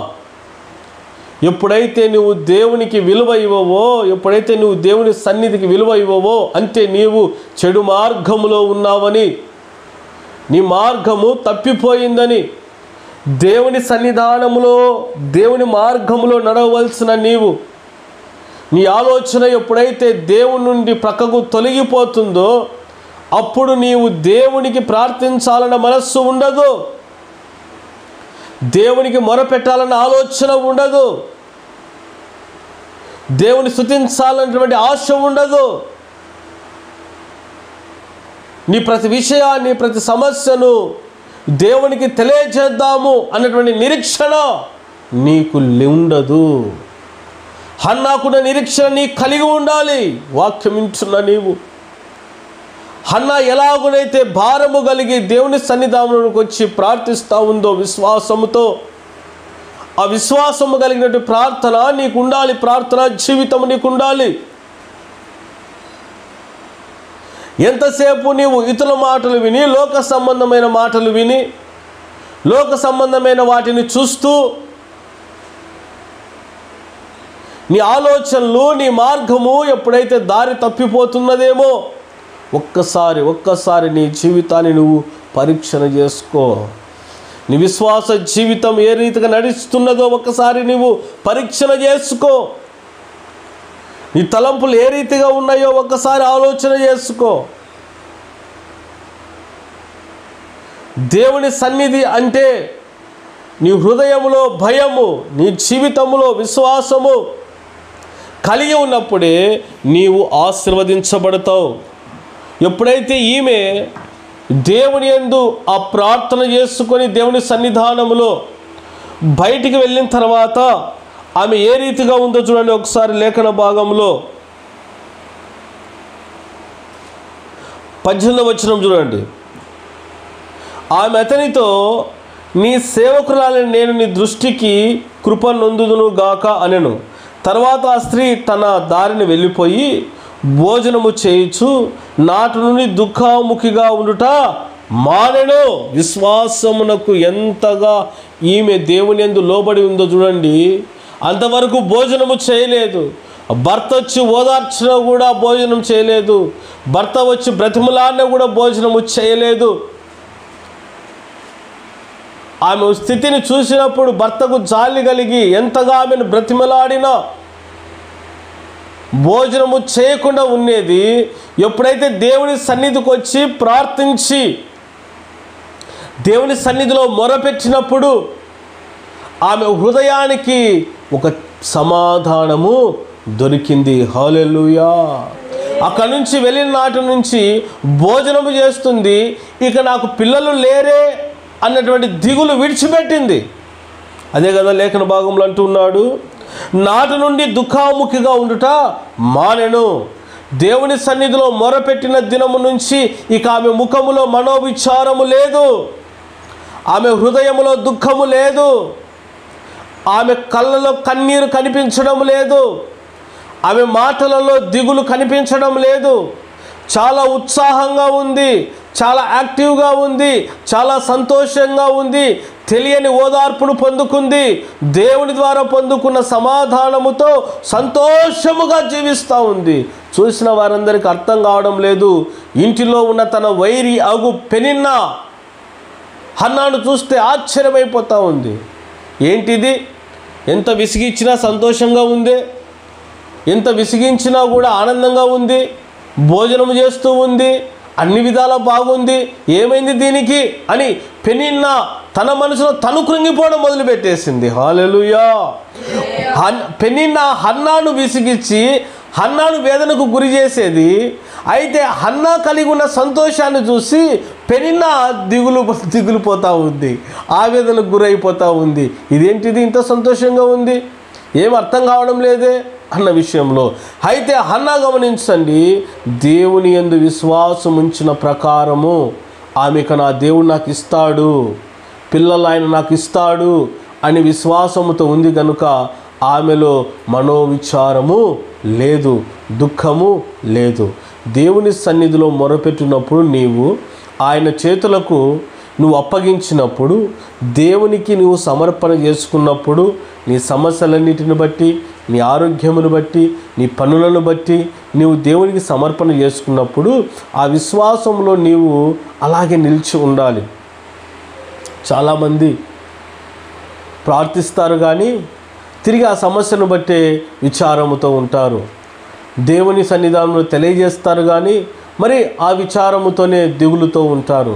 ఎప్పుడైతే నువ్వు దేవునికి విలువ ఇవ్వవో, ఎప్పుడైతే నువ్వు దేవుని సన్నిధికి విలువ ఇవ్వవో అంటే నీవు చెడు మార్గములో ఉన్నావని, నీ మార్గము తప్పిపోయిందని, దేవుని సన్నిధానములో, దేవుని మార్గములో నడవలసిన నీవు, నీ ఆలోచన ఎప్పుడైతే దేవుని నుండి ప్రక్కకు తొలగిపోతుందో అప్పుడు నీవు దేవునికి ప్రార్థించాలన్న మనస్సు ఉండదు, దేవునికి మొరపెట్టాలన్న ఆలోచన ఉండదు. దేవుని స్తుతించాలన్నటువంటి ఆశ ఉండదు. నీ ప్రతి విషయాన్ని, ప్రతి సమస్యను దేవునికి తెలియజేద్దాము అన్నటువంటి నిరీక్షణ నీకు ఉండదు. హన్నాకున్న నిరీక్షణ నీకు కలిగి ఉండాలి. వాక్యం వింటున్న నీవు హన్నా ఎలాగునైతే భారము కలిగి దేవుని సన్నిధానంలోకి వచ్చి ప్రార్థిస్తూ ఉందో విశ్వాసముతో, ఆ విశ్వాసము కలిగినటువంటి ప్రార్థన నీకు ఉండాలి. ప్రార్థన జీవితం నీకు ఉండాలి. ఎంతసేపు నీవు ఇతరుల మాటలు విని, లోక సంబంధమైన మాటలు విని, లోక సంబంధమైన వాటిని చూస్తూ నీ ఆలోచనలు, నీ మార్గము ఎప్పుడైతే దారి తప్పిపోతున్నదేమో ఒక్కసారి నీ జీవితాన్ని నువ్వు పరీక్షణ చేసుకో. నీ విశ్వాస జీవితం ఏ రీతిగా నడుస్తున్నదో ఒక్కసారి నువ్వు పరీక్షణ చేసుకో. నీ తలంపులు ఏ రీతిగా ఉన్నాయో ఒక్కసారి ఆలోచన చేసుకో. దేవుని సన్నిధి అంటే నీ హృదయములో భయము, నీ జీవితంలో విశ్వాసము కలిగి ఉన్నప్పుడే నీవు ఆశీర్వదించబడతావు. ఎప్పుడైతే ఈమె దేవుని యందు ఆ ప్రార్థన చేసుకొని దేవుని సన్నిధానములో బయటికి వెళ్ళిన తర్వాత ఆమె ఏ రీతిగా ఉందో చూడండి. ఒకసారి లేఖన భాగంలో 18వ వచనం చూడండి. ఆమె అతనితో, నీ సేవకురాలని నేను నీ దృష్టికి కృప నొందుదును గాక అనెను. తర్వాత ఆ స్త్రీ తన దారిని వెళ్ళిపోయి భోజనము చేయుచు నాటి నుండి దుఃఖముఖిగా ఉండుట మానెను. విశ్వాసమునకు ఎంతగా ఈమె దేవుని యందు లోబడి ఉందో చూడండి. అంతవరకు భోజనము చేయలేదు. భర్త వచ్చి ఓదార్చినా కూడా భోజనం చేయలేదు. భర్త వచ్చి బ్రతిమలాడినా కూడా భోజనము చేయలేదు. ఆమె స్థితిని చూసినప్పుడు భర్తకు జాలి కలిగి ఎంతగా ఆమెను బ్రతిమలాడినా భోజనము చేయకుండా ఉండేది. ఎప్పుడైతే దేవుని సన్నిధికి వచ్చి ప్రార్థించి దేవుని సన్నిధిలో మొరపెట్టినప్పుడు ఆమె హృదయానికి ఒక సమాధానము దొరికింది. హల్లెలూయా. అక్కడి నుంచి వెళ్ళిన నాటి నుంచి భోజనము చేస్తుంది. ఇక నాకు పిల్లలు లేరే అన్నటువంటి దిగులు విడిచిపెట్టింది. అదే కదా లేఖన భాగంలో అంటున్నాడు, నాటి నుండి దుఃఖాముఖిగా ఉండుట మానెను. దేవుని సన్నిధిలో మొరపెట్టిన దినము నుంచి ఇక ఆమె ముఖములో మనోవిచారము లేదు, ఆమె హృదయములో దుఃఖము లేదు, ఆమె కళ్ళలో కన్నీరు కనిపించడం లేదు, ఆమె మాటలలో దిగులు కనిపించడం లేదు. చాలా ఉత్సాహంగా ఉంది, చాలా యాక్టివ్గా ఉంది, చాలా సంతోషంగా ఉంది. తెలియని ఓదార్పును పొందుకుంది. దేవుని ద్వారా పొందుకున్న సమాధానముతో సంతోషముగా జీవిస్తూ ఉంది. చూసిన వారందరికీ అర్థం కావడం లేదు. ఇంటిలో ఉన్న తన వైరి అగు పెనిన్నా హన్నాను చూస్తే ఆశ్చర్యమైపోతూ ఉంది. ఏంటిది? ఎంత విసిగించినా సంతోషంగా ఉంది, ఎంత విసిగించినా కూడా ఆనందంగా ఉంది, భోజనం చేస్తూ ఉంది, అన్ని విధాలా బాగుంది, ఏమైంది దీనికి అని పెనిన్నా తన మనసులో తను కృంగిపోవడం మొదలుపెట్టేసింది. హల్లెలూయా. పెనిన్నా హన్నాను విసిగించి హన్నాను వేదనకు గురి చేసేది. అయితే హన్నా కలిగి ఉన్న సంతోషాన్ని చూసి పెనిన్నా దిగులుపోతూ ఉంది, ఆవేదనకు గురైపోతూ ఉంది. ఇదేంటిది ఇంత సంతోషంగా ఉంది, ఏం అర్థం కావడం లేదే అన్న విషయంలో. అయితే హన్నా గమనించండి, దేవుని యందు విశ్వాసం ఉంచిన ప్రకారము ఆమెకు నా దేవుడు నాకు ఇస్తాడు, పిల్లలు ఆయన నాకు ఇస్తాడు అని విశ్వాసముతో ఉంది కనుక ఆమెలో మనోవిచారము లేదు, దుఃఖము లేదు. దేవుని సన్నిధిలో మొరపెట్టినప్పుడు నీవు ఆయన చేతులకు నువ్వు అప్పగించినప్పుడు, దేవునికి నువ్వు సమర్పణ చేసుకున్నప్పుడు, నీ సమస్యలన్నిటిని బట్టి, నీ ఆరోగ్యమును బట్టి, నీ పనులను బట్టి నీవు దేవునికి సమర్పణ చేసుకున్నప్పుడు ఆ విశ్వాసంలో నీవు అలాగే నిలిచి ఉండాలి. చాలామంది ప్రార్థిస్తారు కానీ తిరిగి ఆ సమస్యను బట్టే విచారముతో ఉంటారు. దేవుని సన్నిధానంలో తెలియజేస్తారు కానీ మరి ఆ విచారముతోనే దిగులుతో ఉంటారు.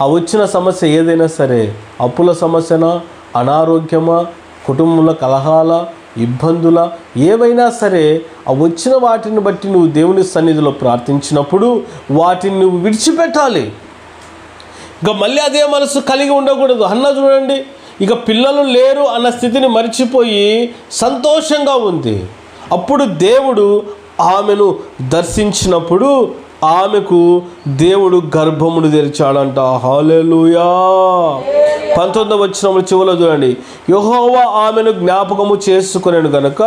ఆ వచ్చిన సమస్య ఏదైనా సరే, అప్పుల సమస్యనా, అనారోగ్యమా, కుటుంబంలో కలహాల, ఇబ్బందుల ఏవైనా సరే ఆ వచ్చిన వాటిని బట్టి నువ్వు దేవుని సన్నిధిలో ప్రార్థించినప్పుడు వాటిని నువ్వు విడిచిపెట్టాలి. ఇక మళ్ళీ అదే మనసు కలిగి ఉండకూడదు. హన్నా చూడండి, ఇక పిల్లలు లేరు అన్న స్థితిని మర్చిపోయి సంతోషంగా ఉంది. అప్పుడు దేవుడు ఆమెను దర్శించినప్పుడు ఆమెకు దేవుడు గర్భమును తెరిచాడంట. హల్లెలూయా. 19వ వచనం చివరిలో చూడండి, యెహోవా ఆమెను జ్ఞాపకము చేసుకొనెను గనుక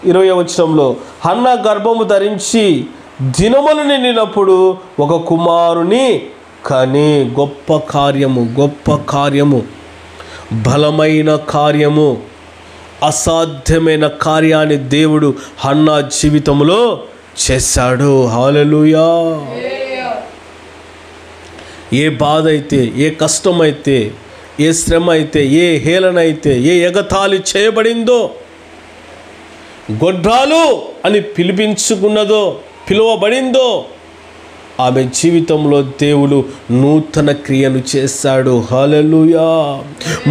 20వ వచనంలో హన్నా గర్భము ధరించి దినములు నిండినప్పుడు ఒక కుమారుని కని. గొప్ప కార్యము, గొప్ప కార్యము, బలమైన కార్యము, అసాధ్యమైన కార్యాన్ని దేవుడు హన్నా జీవితంలో చేశాడు. హల్లెలూయా. ఏ బాధ అయితే, ఏ కష్టమైతే, ఏ శ్రమ అయితే, ఏ హేళన అయితే, ఏ ఎగతాళి చేయబడిందో, గొడ్రాలు అని పిలువబడిందో ఆమె జీవితంలో దేవుడు నూతన క్రియను చేశాడు. హల్లెలూయా.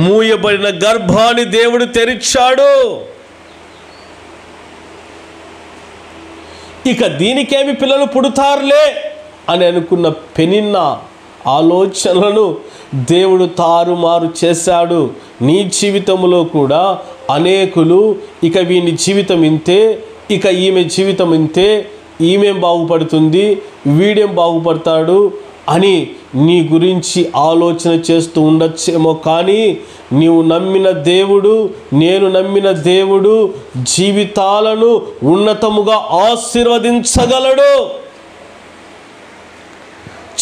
మూయబడిన గర్భాన్ని దేవుడు తెరిచాడు. ఇక దీనికేమి పిల్లలు పుడతారులే అని అనుకున్న పెనిన్నా ఆలోచనలను దేవుడు తారుమారు చేశాడు. నీ జీవితంలో కూడా అనేకులు ఇక వీని జీవితం ఇంతే, ఇక ఈమె జీవితం ఇంతే, ఈమెం బాగుపడుతుంది, వీడేం బాగుపడతాడు అని నీ గురించి ఆలోచన చేస్తూ ఉండొచ్చేమో. కానీ నీవు నమ్మిన దేవుడు, నేను నమ్మిన దేవుడు జీవితాలను ఉన్నతముగా ఆశీర్వదించగలడు.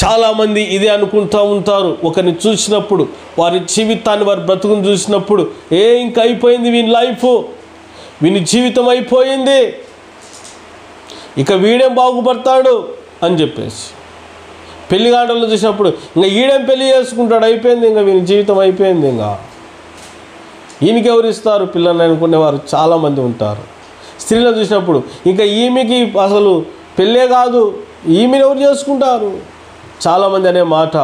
చాలామంది ఇదే అనుకుంటూ ఉంటారు. ఒకరిని చూసినప్పుడు, వారి జీవితాన్ని, వారి బ్రతుకుని చూసినప్పుడు, ఇంకా అయిపోయింది వీని లైఫ్, వీని జీవితం అయిపోయింది, ఇక వీడేం బాగుపడతాడు అని చెప్పేసి. పెళ్లిగాండలు చూసినప్పుడు ఇంకా ఈడేం పెళ్లి చేసుకుంటాడు, అయిపోయింది, ఇంకా వీని జీవితం అయిపోయింది, ఇంకా ఈయనకి ఎవరు ఇస్తారు పిల్లల్ని అనుకునేవారు చాలామంది ఉంటారు. స్త్రీలను చూసినప్పుడు ఇంకా ఈమెకి అసలు పెళ్ళే కాదు, ఈమెను ఎవరు చేసుకుంటారు చాలామంది అనే మాట.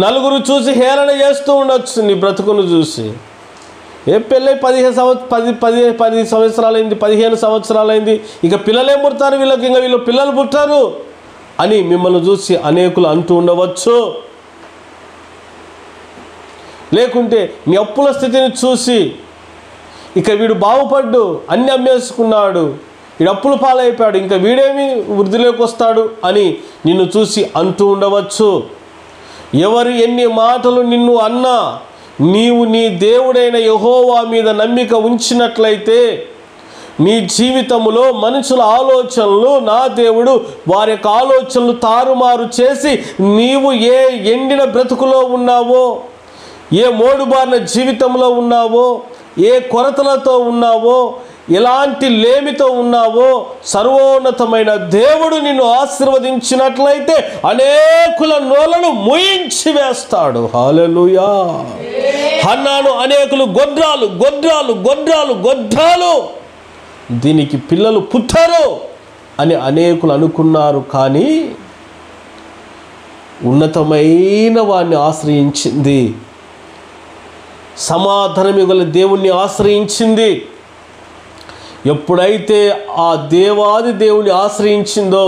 నలుగురు చూసి హేళన చేస్తూ ఉండొచ్చు నీ బ్రతుకును చూసి. పెళ్ళై 10 సంవత్సరాలైంది, 15 సంవత్సరాలైంది, ఇక పిల్లలేం పుడతారు వీళ్ళకి, ఇంకా వీళ్ళు పిల్లలు పుట్టారు అని మిమ్మల్ని చూసి అనేకులు అంటూ ఉండవచ్చు. లేకుంటే నీ అప్పుల స్థితిని చూసి ఇక వీడు బాగుపడ్డు, అన్ని అమ్మేసుకున్నాడు, వీడు అప్పుల పాలైపోయాడు, ఇంకా వీడేమి వృద్ధిలోకి వస్తాడు అని నిన్ను చూసి అంటూ ఉండవచ్చు. ఎవరు ఎన్ని మాటలు నిన్ను అన్నా నీవు నీ దేవుడైన యెహోవా మీద నమ్మిక ఉంచినట్లయితే నీ జీవితంలో మనుషుల ఆలోచనలు నా దేవుడు వారి యొక్క ఆలోచనలు తారుమారు చేసి నీవు ఏ ఎండిన బ్రతుకులో ఉన్నావో, ఏ మోడుబారిన జీవితంలో ఉన్నావో, ఏ కొరతలతో ఉన్నావో, ఎలాంటి లేమితో ఉన్నావో, సర్వోన్నతమైన దేవుడు నిన్ను ఆశీర్వదించినట్లయితే అనేకుల నోలను మూయించి వేస్తాడు. హల్లెలూయా. హన్నాను అనేకులు గొడ్రాలు దీనికి పిల్లలు పుట్టారు అని అనేకులు అనుకున్నారు. కానీ ఉన్నతమైన వాడిని ఆశ్రయించింది, సమాధానం గల దేవుణ్ణి ఆశ్రయించింది. ఎప్పుడైతే ఆ దేవాది దేవుని ఆశ్రయించిందో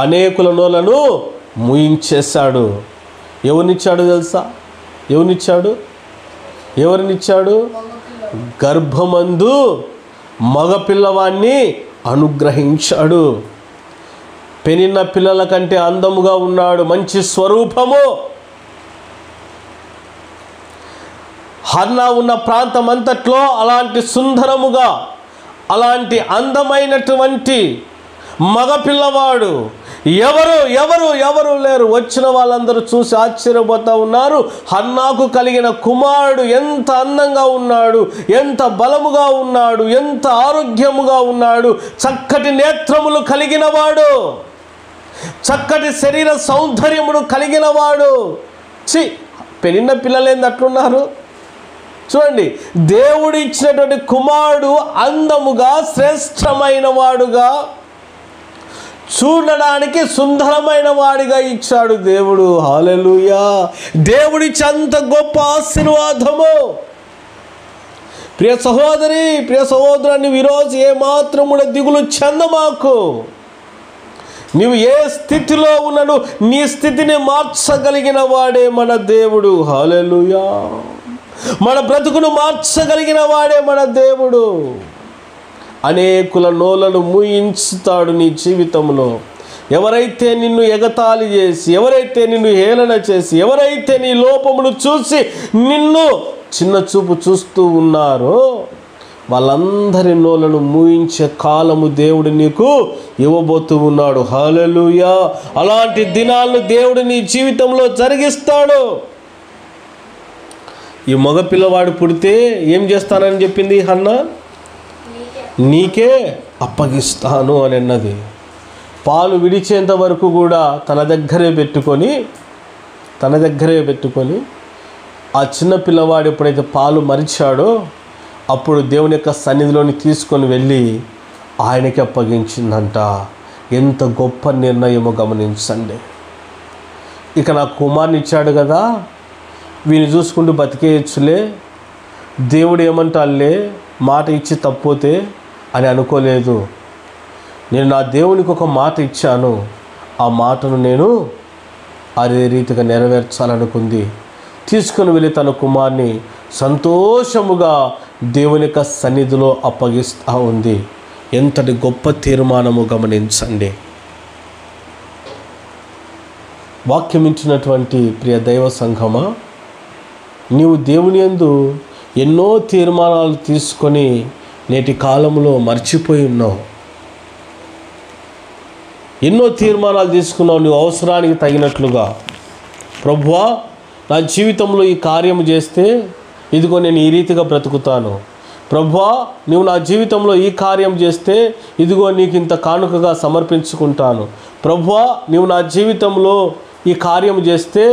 అనేకుల నోలను మూయించేశాడు. ఎవరినిచ్చాడు తెలుసా? ఎవరినిచ్చాడు? గర్భమందు మగపిల్లవాణ్ణి అనుగ్రహించాడు. పెనిన్న పిల్లల కంటే అందముగా ఉన్నాడు, మంచి స్వరూపము. హన్నా ఉన్న ప్రాంతం అంతట్లో అలాంటి సుందరముగా, అలాంటి అందమైనటువంటి మగపిల్లవాడు ఎవరు లేరు. వచ్చిన వాళ్ళందరూ చూసి ఆశ్చర్యపోతూ ఉన్నారు. హన్నాకు కలిగిన కుమారుడు ఎంత అందంగా ఉన్నాడు, ఎంత బలముగా ఉన్నాడు, ఎంత ఆరోగ్యముగా ఉన్నాడు, చక్కటి నేత్రములు కలిగినవాడు, చక్కటి శరీర సౌందర్యమును కలిగినవాడు. పెరిగిన పిల్లలేంది అట్లున్నారు చూడండి. దేవుడు ఇచ్చినటువంటి కుమారుడు అందముగా, శ్రేష్టమైన వాడుగా, చూడడానికి సుందరమైన వాడిగా ఇచ్చాడు దేవుడు. హల్లెలూయా. దేవుడిచ్చి అంత గొప్ప ఆశీర్వాదము. ప్రియ సహోదరి, ప్రియ సహోదరుని, ఈరోజు ఏమాత్రం కూడా దిగులు చెందమాకు. నీవు ఏ స్థితిలో ఉన్నాడు, నీ స్థితిని మార్చగలిగిన వాడే మన దేవుడు. హల్లెలూయా. మన బ్రతుకును మార్చగలిగిన వాడే మన దేవుడు. అనేకుల నోలను మూయించుతాడు నీ జీవితంలో. ఎవరైతే నిన్ను ఎగతాళి చేసి, ఎవరైతే నిన్ను హేళన చేసి, ఎవరైతే నీ లోపమును చూసి నిన్ను చిన్న చూపు చూస్తూ ఉన్నారో వాళ్ళందరి నోలను మూయించే కాలము దేవుడు నీకు ఇవ్వబోతూ ఉన్నాడు. హల్లెలూయా. అలాంటి దినాలను దేవుడు నీ జీవితంలో జరిగిస్తాడు. ఈ మగ పిల్లవాడు పుడితే ఏం చేస్తానని చెప్పింది హన్నా? నీకే అప్పగిస్తాను అని అన్నది. పాలు విడిచేంత వరకు కూడా తన దగ్గరే పెట్టుకొని ఆ చిన్న పిల్లవాడు ఎప్పుడైతే పాలు మరిచాడో అప్పుడు దేవుని యొక్క సన్నిధిలోని తీసుకొని వెళ్ళి ఆయనకి అప్పగించిందంట. ఎంత గొప్ప నిర్ణయమో గమనించండి. ఇక నా కుమార్ని ఇచ్చాడు కదా, వీని చూసుకుంటూ బతికేయచ్చులే, దేవుడు ఏమంటాలే, మాట ఇచ్చి తప్పోతే అని అనుకోలేదు. నేను నా దేవునికి ఒక మాట ఇచ్చాను, ఆ మాటను నేను అదే రీతిగా నెరవేర్చాలనుకుంది. తీసుకుని వెళ్ళి తన కుమార్ని సంతోషముగా దేవుని యొక్క సన్నిధిలో అప్పగిస్తూ ఉంది. ఎంతటి గొప్ప తీర్మానము గమనించండి. వాక్యం ఇచ్చినటువంటి ప్రియ దైవ సంఘమా, నీవు దేవుని యందు ఎన్నో తీర్మానాలు తీసుకొని నేటి కాలంలో మర్చిపోయి ఉన్నావు. ఎన్నో తీర్మానాలు తీసుకున్నావు నువ్వు అవసరానికి తగినట్లుగా. ప్రభువా, నా జీవితంలో ఈ కార్యం చేస్తే ఇదిగో నేను ఈ రీతిగా బ్రతుకుతాను. ప్రభువా, నువ్వు నా జీవితంలో ఈ కార్యం చేస్తే ఇదిగో నీకు ఇంత కానుకగా సమర్పించుకుంటాను. ప్రభువా, నువ్వు నా జీవితంలో ఈ కార్యం చేస్తే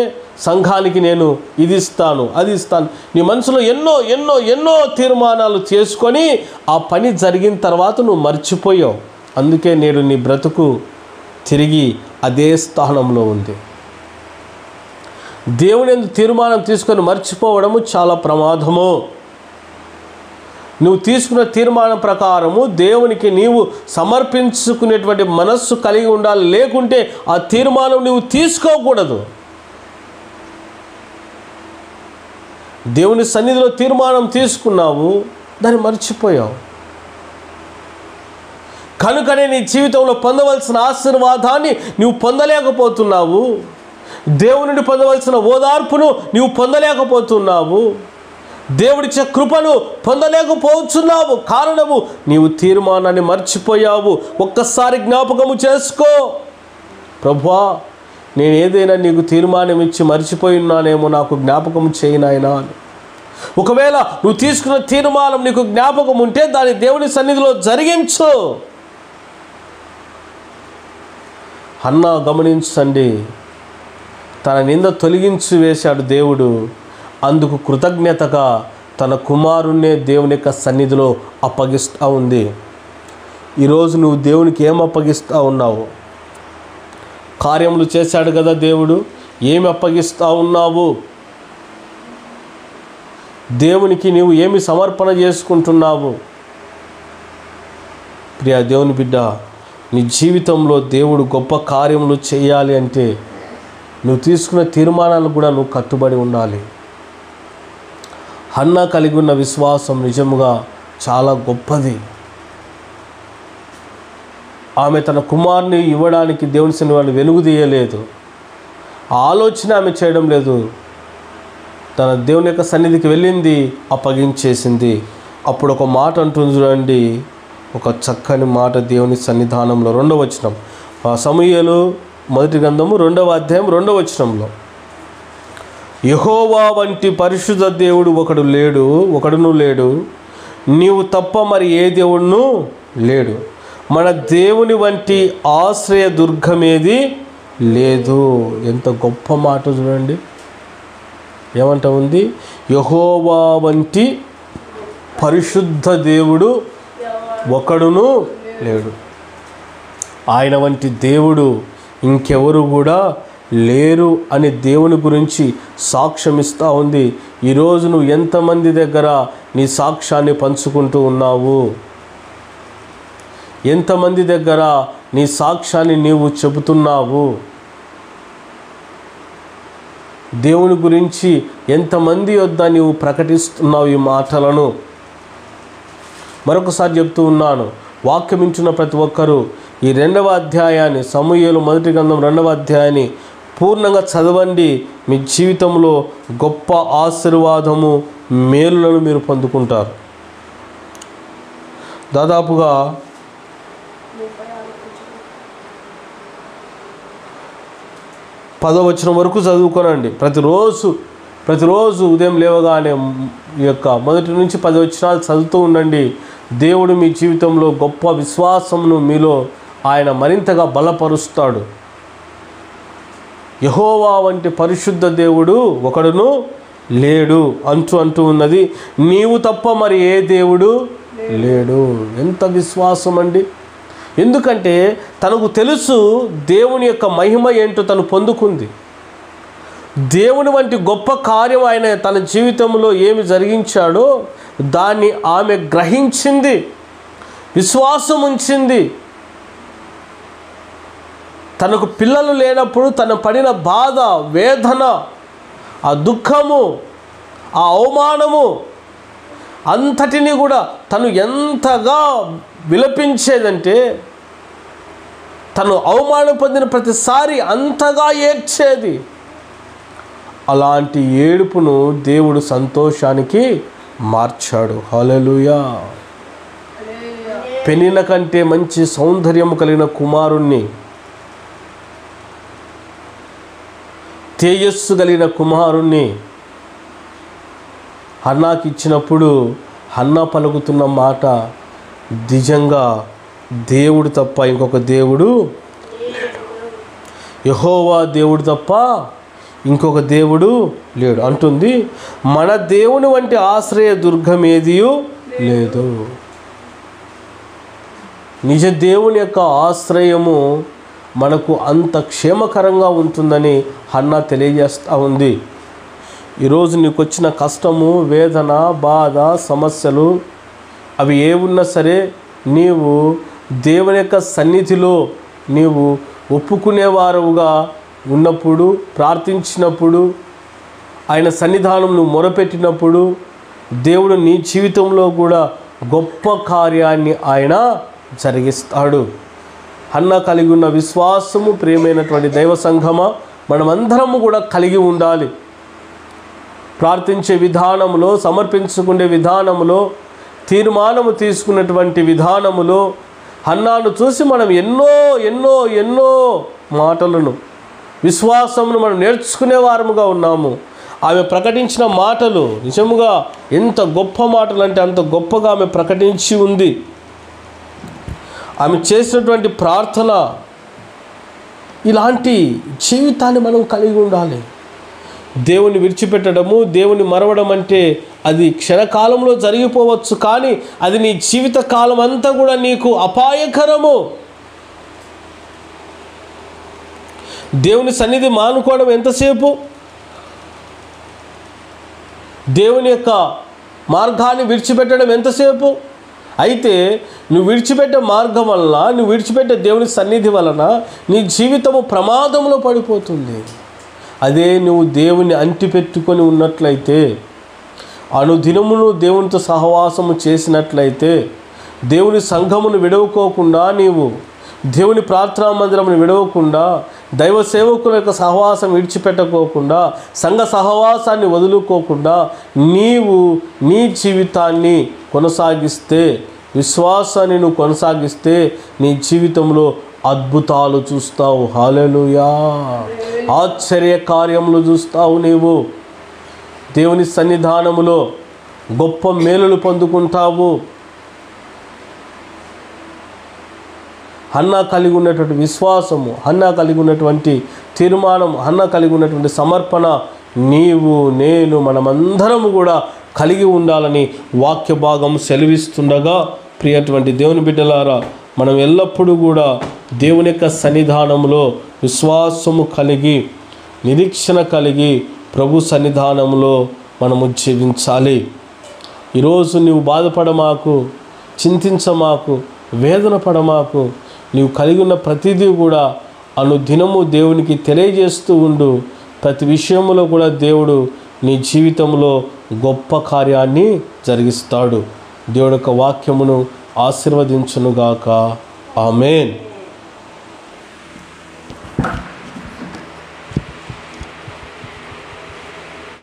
సంఘానికి నేను ఇది ఇస్తాను, అది ఇస్తాను. నీ మనసులో ఎన్నో ఎన్నో ఎన్నో తీర్మానాలు చేసుకొని ఆ పని జరిగిన తర్వాత నువ్వు మర్చిపోయావు. అందుకే నేడు నీ బ్రతుకు తిరిగి అదే స్థానంలో ఉంది. దేవుని యందు తీర్మానం తీసుకొని మర్చిపోవడము చాలా ప్రమాదము. నువ్వు తీసుకున్న తీర్మానం ప్రకారము దేవునికి నీవు సమర్పించుకునేటువంటి మనస్సు కలిగి ఉండాలి. లేకుంటే ఆ తీర్మానం నువ్వు తీసుకోకూడదు. దేవుని సన్నిధిలో తీర్మానం తీసుకున్నావు, దాన్ని మర్చిపోయావు. కనుకనే నీ జీవితంలో పొందవలసిన ఆశీర్వాదాన్ని నువ్వు పొందలేకపోతున్నావు. దేవుని నుండి పొందవలసిన ఓదార్పును నీవు పొందలేకపోతున్నావు. దేవుడిచ్చే కృపను పొందలేకపోతున్నావు. కారణము నీవు తీర్మానాన్ని మర్చిపోయావు. ఒక్కసారి జ్ఞాపకము చేసుకో. ప్రభువా, నేను ఏదైనా నీకు తీర్మానం ఇచ్చి మర్చిపోయి ఉన్నానేమో, నాకు జ్ఞాపకం చేయి నాయనా అని. ఒకవేళ నువ్వు తీసుకున్న తీర్మానం నీకు జ్ఞాపకం ఉంటే దాన్ని దేవుని సన్నిధిలో జరిగించు. హన్నా గమనించండి, తన నింద తొలగించి వేశాడు దేవుడు. అందుకు కృతజ్ఞతగా తన కుమారుణ్ణే దేవుని యొక్క సన్నిధిలో అప్పగిస్తూ ఉంది. ఈరోజు నువ్వు దేవునికి ఏం అప్పగిస్తూ ఉన్నావు? కార్యములు చేశాడు కదా దేవుడు, ఏమి అప్పగిస్తూ ఉన్నావు? దేవునికి నీవు ఏమి సమర్పణ చేసుకుంటున్నావు? ప్రియ దేవుని బిడ్డ, నీ జీవితంలో దేవుడు గొప్ప కార్యములు చేయాలి అంటే నువ్వు తీసుకున్న తీర్మానాలు కూడా నువ్వు కట్టుబడి ఉండాలి. హన్నా కలిగి ఉన్న విశ్వాసం నిజముగా చాలా గొప్పది. ఆమె తన కుమారుని ఇవ్వడానికి దేవుని సన్నిధిలో వెలుగుదీయలేదు. ఆలోచన ఆమె చేయడం లేదు. తన దేవుని యొక్క సన్నిధికి వెళ్ళింది, అప్పగించేసింది. అప్పుడు ఒక మాట అంటుంది చూడండి, ఒక చక్కని మాట దేవుని సన్నిధానంలో 2వ వచనం, సమూయేలు మొదటి గ్రంథము 2వ అధ్యాయం 2వ వచనంలో, యెహోవా వంటి పరిశుద్ధ దేవుడు ఒకడును లేడు, నీవు తప్ప మరి ఏ దేవుడును లేడు. మన దేవుని వంటి ఆశ్రయ దుర్గమేది లేదు. ఎంత గొప్ప మాట చూడండి. ఏమంట ఉంది? యెహోవా వంటి పరిశుద్ధ దేవుడు ఒకడును లేడు. ఆయన వంటి దేవుడు ఇంకెవరు కూడా లేరు అని దేవుని గురించి సాక్ష్యం ఇస్తూ ఉంది. ఈరోజు నువ్వు ఎంతమంది దగ్గర నీ సాక్ష్యాన్ని పంచుకుంటూ ఉన్నావు? ఎంతమంది దగ్గర నీ సాక్ష్యాన్ని నీవు చెబుతున్నావు? దేవుని గురించి ఎంతమంది వద్ద నీవు ప్రకటిస్తున్నావు ఈ మాటలను? మరొకసారి చెప్తూ ఉన్నాను, వాక్యం వింటున్న ప్రతి ఒక్కరూ ఈ 2వ అధ్యాయాన్ని, సమూయేలు మొదటి గ్రంథం 2వ అధ్యాయాన్ని పూర్ణంగా చదవండి. మీ జీవితంలో గొప్ప ఆశీర్వాదము, మేలులను మీరు పొందుకుంటారు. దాదాపుగా 10వ వచనం వరకు చదువుకోనండి. ప్రతిరోజు ఉదయం లేవగానే ఈ యొక్క 1 నుంచి 10 వచనాలు చదువుతూ ఉండండి. దేవుడు మీ జీవితంలో గొప్ప విశ్వాసమును మీలో ఆయన మరింతగా బలపరుస్తాడు. యెహోవా వంటి పరిశుద్ధ దేవుడు ఒకడును లేడు అంటూ ఉన్నది. నీవు తప్ప మరి ఏ దేవుడు లేడు. ఎంత విశ్వాసం అండి! ఎందుకంటే తనకు తెలుసు దేవుని యొక్క మహిమ ఏంటో తను పొందుకుంది. దేవుని వంటి గొప్ప కార్యం ఆయన తన జీవితంలో ఏమి జరిగించాడో దాన్ని ఆమె గ్రహించింది, విశ్వాసం ఉంచింది. తనకు పిల్లలు లేనప్పుడు తను పడిన బాధ, వేదన, ఆ దుఃఖము, ఆ అవమానము అంతటిని కూడా తను ఎంతగా విలపించేదంటే, తను అవమానం పొందిన ప్రతిసారి అంతగా ఏడ్చేది. అలాంటి ఏడుపును దేవుడు సంతోషానికి మార్చాడు. హల్లెలూయా. పెనిన కంటే మంచి సౌందర్యము కలిగిన కుమారుణ్ణి, తేజస్సు కలిగిన కుమారుణ్ణి హన్నాకి ఇచ్చినప్పుడు హన్నా పలుకుతున్న మాట, నిజంగా దేవుడు తప్ప ఇంకొక దేవుడు లేడు, యెహోవా దేవుడు తప్ప ఇంకొక దేవుడు లేడు అంటుంది. మన దేవుని వంటి ఆశ్రయ దుర్గం ఏదియూ లేదు. నిజ దేవుని యొక్క ఆశ్రయము మనకు అంత క్షేమకరంగా ఉంటుందని హన్నా తెలియజేస్తూ ఉంది. ఈరోజు నీకు వచ్చిన కష్టము, వేదన, బాధ, సమస్యలు అవి ఏ ఉన్నా సరే నీవు దేవుని యొక్క సన్నిధిలో నీవు ఒప్పుకునేవారుగా ఉన్నప్పుడు, ప్రార్థించినప్పుడు, ఆయన సన్నిధానం నువ్వు మొరపెట్టినప్పుడు దేవుడు నీ జీవితంలో కూడా గొప్ప కార్యాన్ని ఆయన జరిగిస్తాడు. హన్నా కలిగి ఉన్న విశ్వాసము, ప్రియమైనటువంటి దైవ సంఘమా, మనమందరము కూడా కలిగి ఉండాలి. ప్రార్థించే విధానములో, సమర్పించుకునే విధానములో, తీర్మానము తీసుకున్నటువంటి విధానములో హన్నాను చూసి మనం ఎన్నో ఎన్నో ఎన్నో మాటలను, విశ్వాసమును మనం నేర్చుకునే వారముగా ఉన్నాము. ఆమె ప్రకటించిన మాటలు నిజముగా ఎంత గొప్ప మాటలు అంటే అంత గొప్పగా ఆమె ప్రకటించి ఉంది. ఆమె చేసినటువంటి ప్రార్థన, ఇలాంటి జీవితాన్ని మనం కలిగి ఉండాలి. దేవుని విడిచిపెట్టడము, దేవుని మరవడం అంటే అది క్షణకాలంలో జరిగిపోవచ్చు, కానీ అది నీ జీవిత కాలం అంతా కూడా నీకు అపాయకరము. దేవుని సన్నిధి మానుకోవడం ఎంతసేపు? దేవుని యొక్క మార్గాన్ని విడిచిపెట్టడం ఎంతసేపు? అయితే నువ్వు విడిచిపెట్టే మార్గం వలన, నువ్వు విడిచిపెట్టే దేవుని సన్నిధి వలన నీ జీవితము ప్రమాదంలో పడిపోతుంది. అదే నువ్వు దేవుని అంటిపెట్టుకొని ఉన్నట్లయితే, అనుదినమును దేవునితో సహవాసము చేసినట్లయితే, దేవుని సంఘమును విడవకోకుండా, నీవు దేవుని ప్రార్థనా మందిరమును విడవకుండా, దైవ సేవకుల యొక్క సహవాసం విడిచిపెట్టుకోకుండా, సంఘ సహవాసాన్ని వదులుకోకుండా నీవు నీ జీవితాన్ని కొనసాగిస్తే, విశ్వాసాన్ని నువ్వు కొనసాగిస్తే నీ జీవితంలో అద్భుతాలు చూస్తావు. హల్లెలూయా. ఆశ్చర్య కార్యములు చూస్తావు. నీవు దేవుని సన్నిధానములో గొప్ప మేలులు పొందుకుంటావు. హన్నా కలిగి ఉన్నటువంటి విశ్వాసము, హన్నా కలిగి ఉన్నటువంటి తీర్మానం, హన్నా కలిగి ఉన్నటువంటి సమర్పణ నీవు, నేను, మనమందరము కూడా కలిగి ఉండాలని వాక్య భాగం సెలవిస్తుండగా, ప్రియటువంటి దేవుని బిడ్డలారా, మనం ఎల్లప్పుడూ కూడా దేవుని యొక్క సన్నిధానంలో విశ్వాసము కలిగి నిరీక్షణ కలిగి ప్రభు సన్నిధానంలో మనము జీవించాలి. ఈరోజు నీవు బాధపడమాకు, చింతించమాకు, వేదన పడమాకు. నీవు కలిగి ఉన్న ప్రతిదీ కూడా అనుదినము దేవునికి తెలియజేస్తూ ఉండు. ప్రతి విషయంలో కూడా దేవుడు నీ జీవితంలో గొప్ప కార్యాన్ని జరిగిస్తాడు. దేవుడి యొక్క వాక్యమును ఆశీర్వదించునుగాక. ఆమేన్.